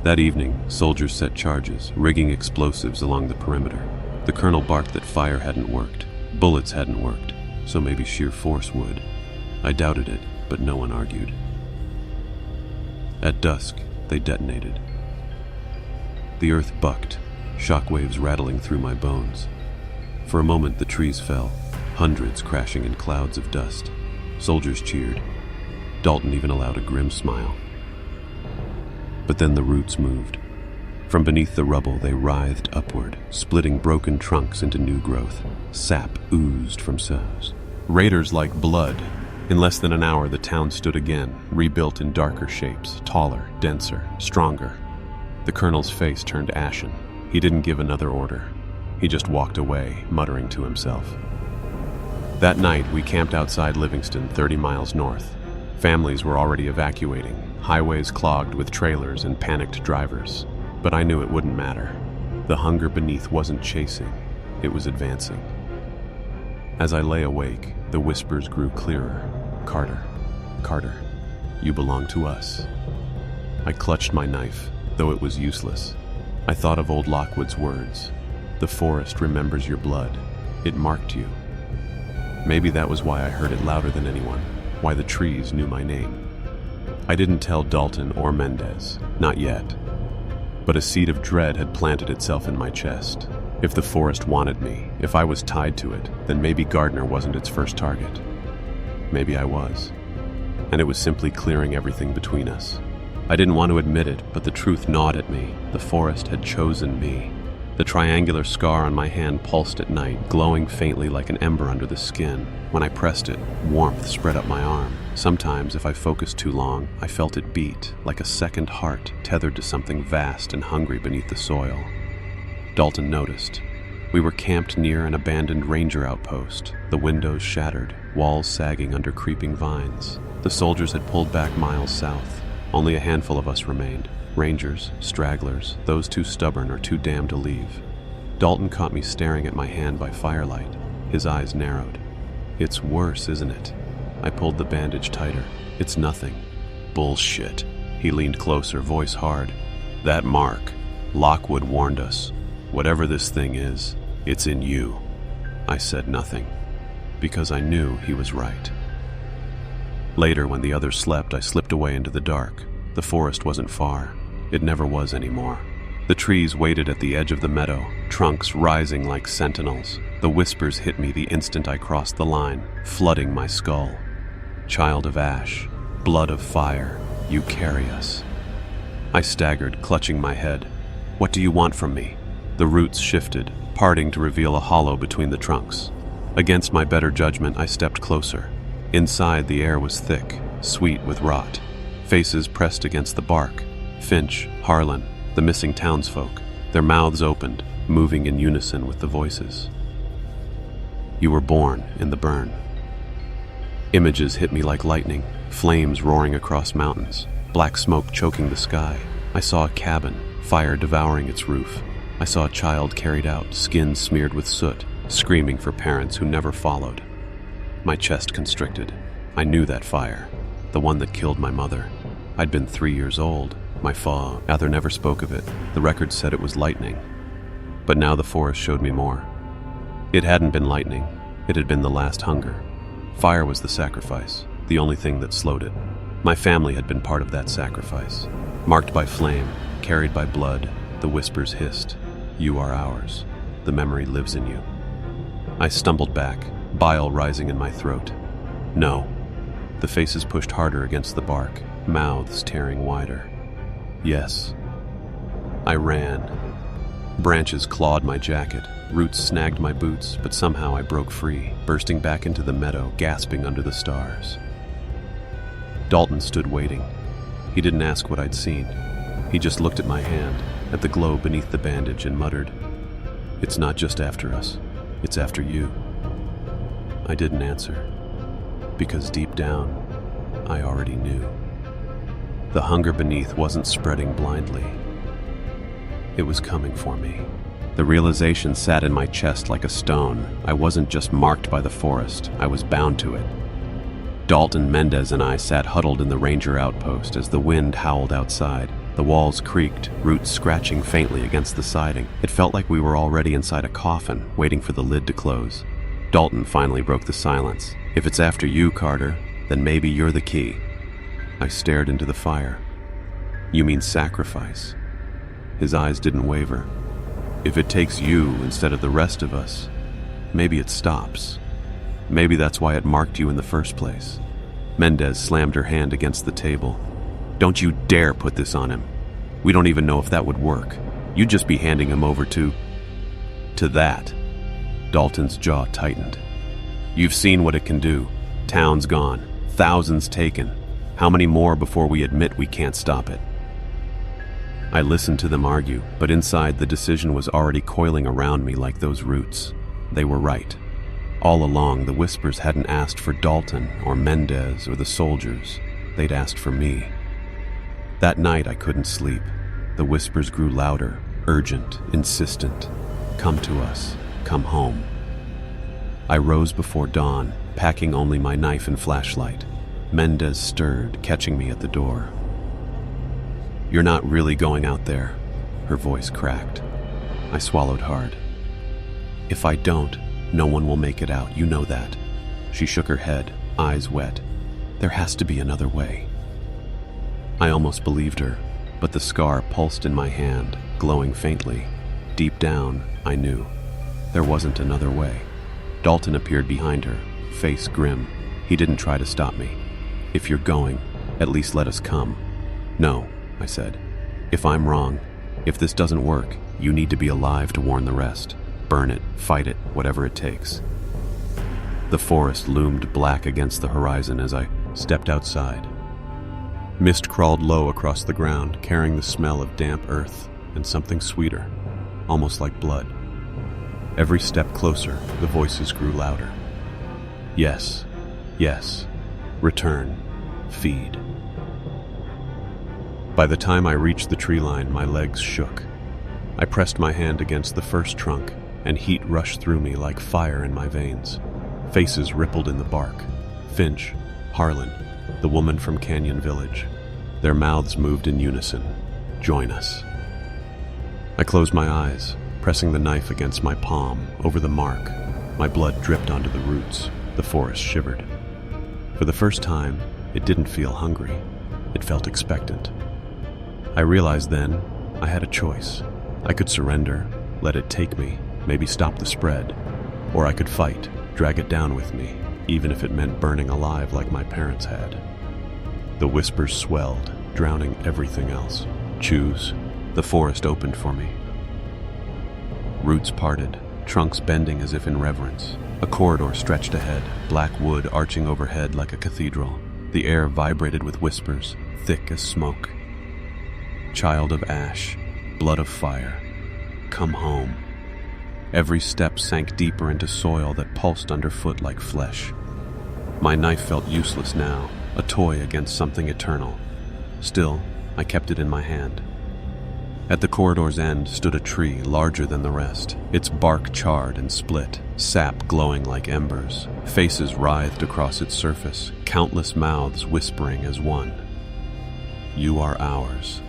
[SPEAKER 1] That evening, soldiers set charges, rigging explosives along the perimeter. The colonel barked that fire hadn't worked, bullets hadn't worked, so maybe sheer force would. I doubted it, but no one argued. At dusk, they detonated. The earth bucked, shockwaves rattling through my bones. For a moment, the trees fell, hundreds crashing in clouds of dust. Soldiers cheered. Dalton even allowed a grim smile. But then the roots moved. From beneath the rubble, they writhed upward, splitting broken trunks into new growth. Sap oozed from sows. Raiders like blood. In less than an hour, the town stood again, rebuilt in darker shapes, taller, denser, stronger. The colonel's face turned ashen. He didn't give another order. He just walked away, muttering to himself. That night, we camped outside Livingston, 30 miles north. Families were already evacuating, highways clogged with trailers and panicked drivers. But I knew it wouldn't matter. The hunger beneath wasn't chasing, it was advancing. As I lay awake, the whispers grew clearer. "Carter, Carter, you belong to us." I clutched my knife, though it was useless. I thought of old Lockwood's words. "The forest remembers your blood. It marked you." Maybe that was why I heard it louder than anyone, why the trees knew my name. I didn't tell Dalton or Mendez, not yet. But a seed of dread had planted itself in my chest. If the forest wanted me, if I was tied to it, then maybe Gardner wasn't its first target. Maybe I was. And it was simply clearing everything between us. I didn't want to admit it, but the truth gnawed at me. The forest had chosen me. The triangular scar on my hand pulsed at night, glowing faintly like an ember under the skin. When I pressed it, warmth spread up my arm. Sometimes, if I focused too long, I felt it beat, like a second heart tethered to something vast and hungry beneath the soil. Dalton noticed. We were camped near an abandoned ranger outpost, the windows shattered, walls sagging under creeping vines. The soldiers had pulled back miles south. Only a handful of us remained. Rangers, stragglers, those too stubborn or too damned to leave. Dalton caught me staring at my hand by firelight. His eyes narrowed. "It's worse, isn't it?" I pulled the bandage tighter. "It's nothing." "Bullshit." He leaned closer, voice hard. "That mark. Lockwood warned us. Whatever this thing is, it's in you." I said nothing, because I knew he was right. Later, when the others slept, I slipped away into the dark. The forest wasn't far. It never was anymore. The trees waited at the edge of the meadow, trunks rising like sentinels. The whispers hit me the instant I crossed the line, flooding my skull. "Child of ash, blood of fire, you carry us." I staggered, clutching my head. "What do you want from me?" The roots shifted, parting to reveal a hollow between the trunks. Against my better judgment, I stepped closer. Inside, the air was thick, sweet with rot. Faces pressed against the bark. Finch, Harlan, the missing townsfolk, their mouths opened, moving in unison with the voices. "You were born in the burn." Images hit me like lightning, flames roaring across mountains, black smoke choking the sky. I saw a cabin, fire devouring its roof. I saw a child carried out, skin smeared with soot, screaming for parents who never followed. My chest constricted. I knew that fire, the one that killed my mother. I'd been 3 years old. My father never spoke of it. The record said it was lightning. But now the forest showed me more. It hadn't been lightning. It had been the last hunger. Fire was the sacrifice, the only thing that slowed it. My family had been part of that sacrifice. Marked by flame, carried by blood, the whispers hissed. You are ours. The memory lives in you. I stumbled back, bile rising in my throat. No. The faces pushed harder against the bark, mouths tearing wider. Yes. I ran. Branches clawed my jacket, roots snagged my boots, but somehow I broke free, bursting back into the meadow, gasping under the stars. Dalton stood waiting. He didn't ask what I'd seen. He just looked at my hand, at the glow beneath the bandage, and muttered, "It's not just after us, it's after you." I didn't answer, because deep down, I already knew. The hunger beneath wasn't spreading blindly. It was coming for me. The realization sat in my chest like a stone. I wasn't just marked by the forest, I was bound to it. Dalton, Mendez, and I sat huddled in the ranger outpost as the wind howled outside. The walls creaked, roots scratching faintly against the siding. It felt like we were already inside a coffin, waiting for the lid to close. Dalton finally broke the silence. "If it's after you, Carter, then maybe you're the key." I stared into the fire. "You mean sacrifice?" His eyes didn't waver. "If it takes you instead of the rest of us, maybe it stops. Maybe that's why it marked you in the first place." Mendez slammed her hand against the table. "Don't you dare put this on him. We don't even know if that would work. You'd just be handing him over to that." Dalton's jaw tightened. "You've seen what it can do. Towns gone, thousands taken. How many more before we admit we can't stop it?" I listened to them argue, but inside the decision was already coiling around me like those roots. They were right. All along, the whispers hadn't asked for Dalton or Mendez or the soldiers. They'd asked for me. That night, I couldn't sleep. The whispers grew louder, urgent, insistent. "Come to us. Come home." I rose before dawn, packing only my knife and flashlight. Mendez stirred, catching me at the door. "You're not really going out there." Her voice cracked. I swallowed hard. "If I don't, no one will make it out, you know that." She shook her head, eyes wet. "There has to be another way." I almost believed her, but the scar pulsed in my hand, glowing faintly. Deep down, I knew. There wasn't another way. Dalton appeared behind her, face grim. He didn't try to stop me. "If you're going, at least let us come." "No," I said. "If I'm wrong, if this doesn't work, you need to be alive to warn the rest. Burn it, fight it, whatever it takes." The forest loomed black against the horizon as I stepped outside. Mist crawled low across the ground, carrying the smell of damp earth and something sweeter, almost like blood. Every step closer, the voices grew louder. "Yes, yes, return, feed." By the time I reached the tree line, my legs shook. I pressed my hand against the first trunk, and heat rushed through me like fire in my veins. Faces rippled in the bark. Finch, Harlan, the woman from Canyon Village. Their mouths moved in unison. "Join us." I closed my eyes, pressing the knife against my palm, over the mark. My blood dripped onto the roots. The forest shivered. For the first time, it didn't feel hungry. It felt expectant. I realized then I had a choice. I could surrender, let it take me, maybe stop the spread. Or I could fight, drag it down with me, even if it meant burning alive like my parents had. The whispers swelled, drowning everything else. Choose. The forest opened for me. Roots parted, trunks bending as if in reverence. A corridor stretched ahead, black wood arching overhead like a cathedral. The air vibrated with whispers, thick as smoke. Child of ash, blood of fire, come home. Every step sank deeper into soil that pulsed underfoot like flesh. My knife felt useless now, a toy against something eternal. Still, I kept it in my hand. At the corridor's end stood a tree larger than the rest, its bark charred and split, sap glowing like embers. Faces writhed across its surface, countless mouths whispering as one. "You are ours."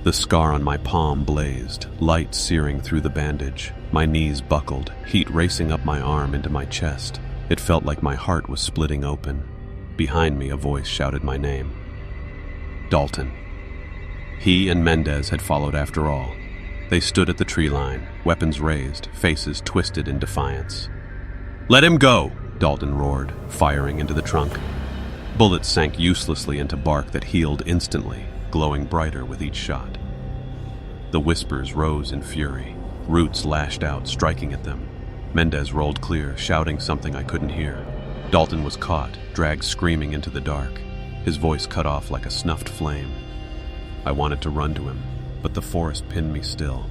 [SPEAKER 1] The scar on my palm blazed, light searing through the bandage. My knees buckled, heat racing up my arm into my chest. It felt like my heart was splitting open. Behind me, a voice shouted my name. Dalton. He and Mendez had followed after all. They stood at the tree line, weapons raised, faces twisted in defiance. "Let him go!" Dalton roared, firing into the trunk. Bullets sank uselessly into bark that healed instantly, glowing brighter with each shot. The whispers rose in fury. Roots lashed out, striking at them. Mendez rolled clear, shouting something I couldn't hear. Dalton was caught, dragged screaming into the dark, his voice cut off like a snuffed flame. I wanted to run to him, but the forest pinned me still.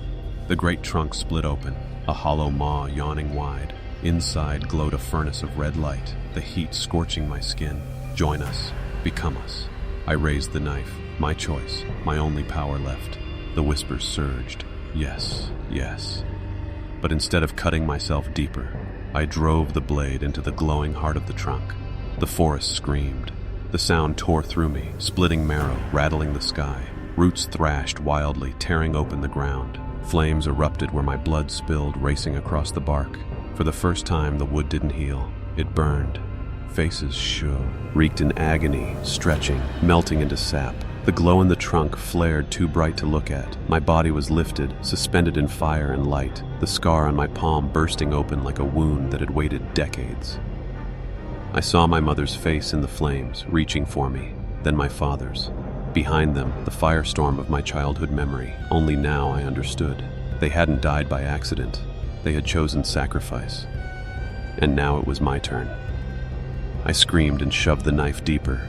[SPEAKER 1] The great trunk split open, a hollow maw yawning wide. Inside glowed a furnace of red light, the heat scorching my skin. "Join us. Become us." I raised the knife, my choice, my only power left. The whispers surged. Yes, yes. But instead of cutting myself deeper, I drove the blade into the glowing heart of the trunk. The forest screamed. The sound tore through me, splitting marrow, rattling the sky. Roots thrashed wildly, tearing open the ground. Flames erupted where my blood spilled, racing across the bark. For the first time, the wood didn't heal. It burned. Faces shook, reeked in agony, stretching, melting into sap. The glow in the trunk flared too bright to look at. My body was lifted, suspended in fire and light, the scar on my palm bursting open like a wound that had waited decades. I saw my mother's face in the flames, reaching for me, then my father's. Behind them, the firestorm of my childhood memory. Only now I understood. They hadn't died by accident. They had chosen sacrifice. And now it was my turn. I screamed and shoved the knife deeper.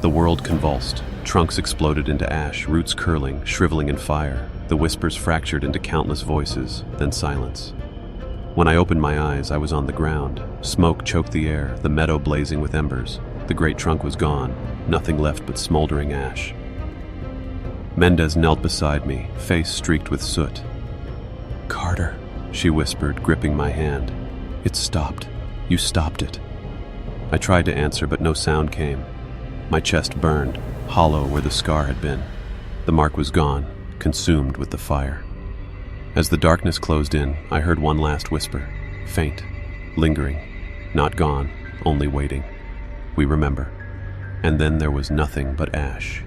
[SPEAKER 1] The world convulsed. Trunks exploded into ash, roots curling, shriveling in fire. The whispers fractured into countless voices, then silence. When I opened my eyes, I was on the ground. Smoke choked the air, the meadow blazing with embers. The great trunk was gone, nothing left but smoldering ash. Mendez knelt beside me, face streaked with soot. "Carter," she whispered, gripping my hand. "It stopped. You stopped it." I tried to answer, but no sound came. My chest burned, hollow where the scar had been. The mark was gone, consumed with the fire. As the darkness closed in, I heard one last whisper, faint, lingering, not gone, only waiting. "We remember." And then there was nothing but ash.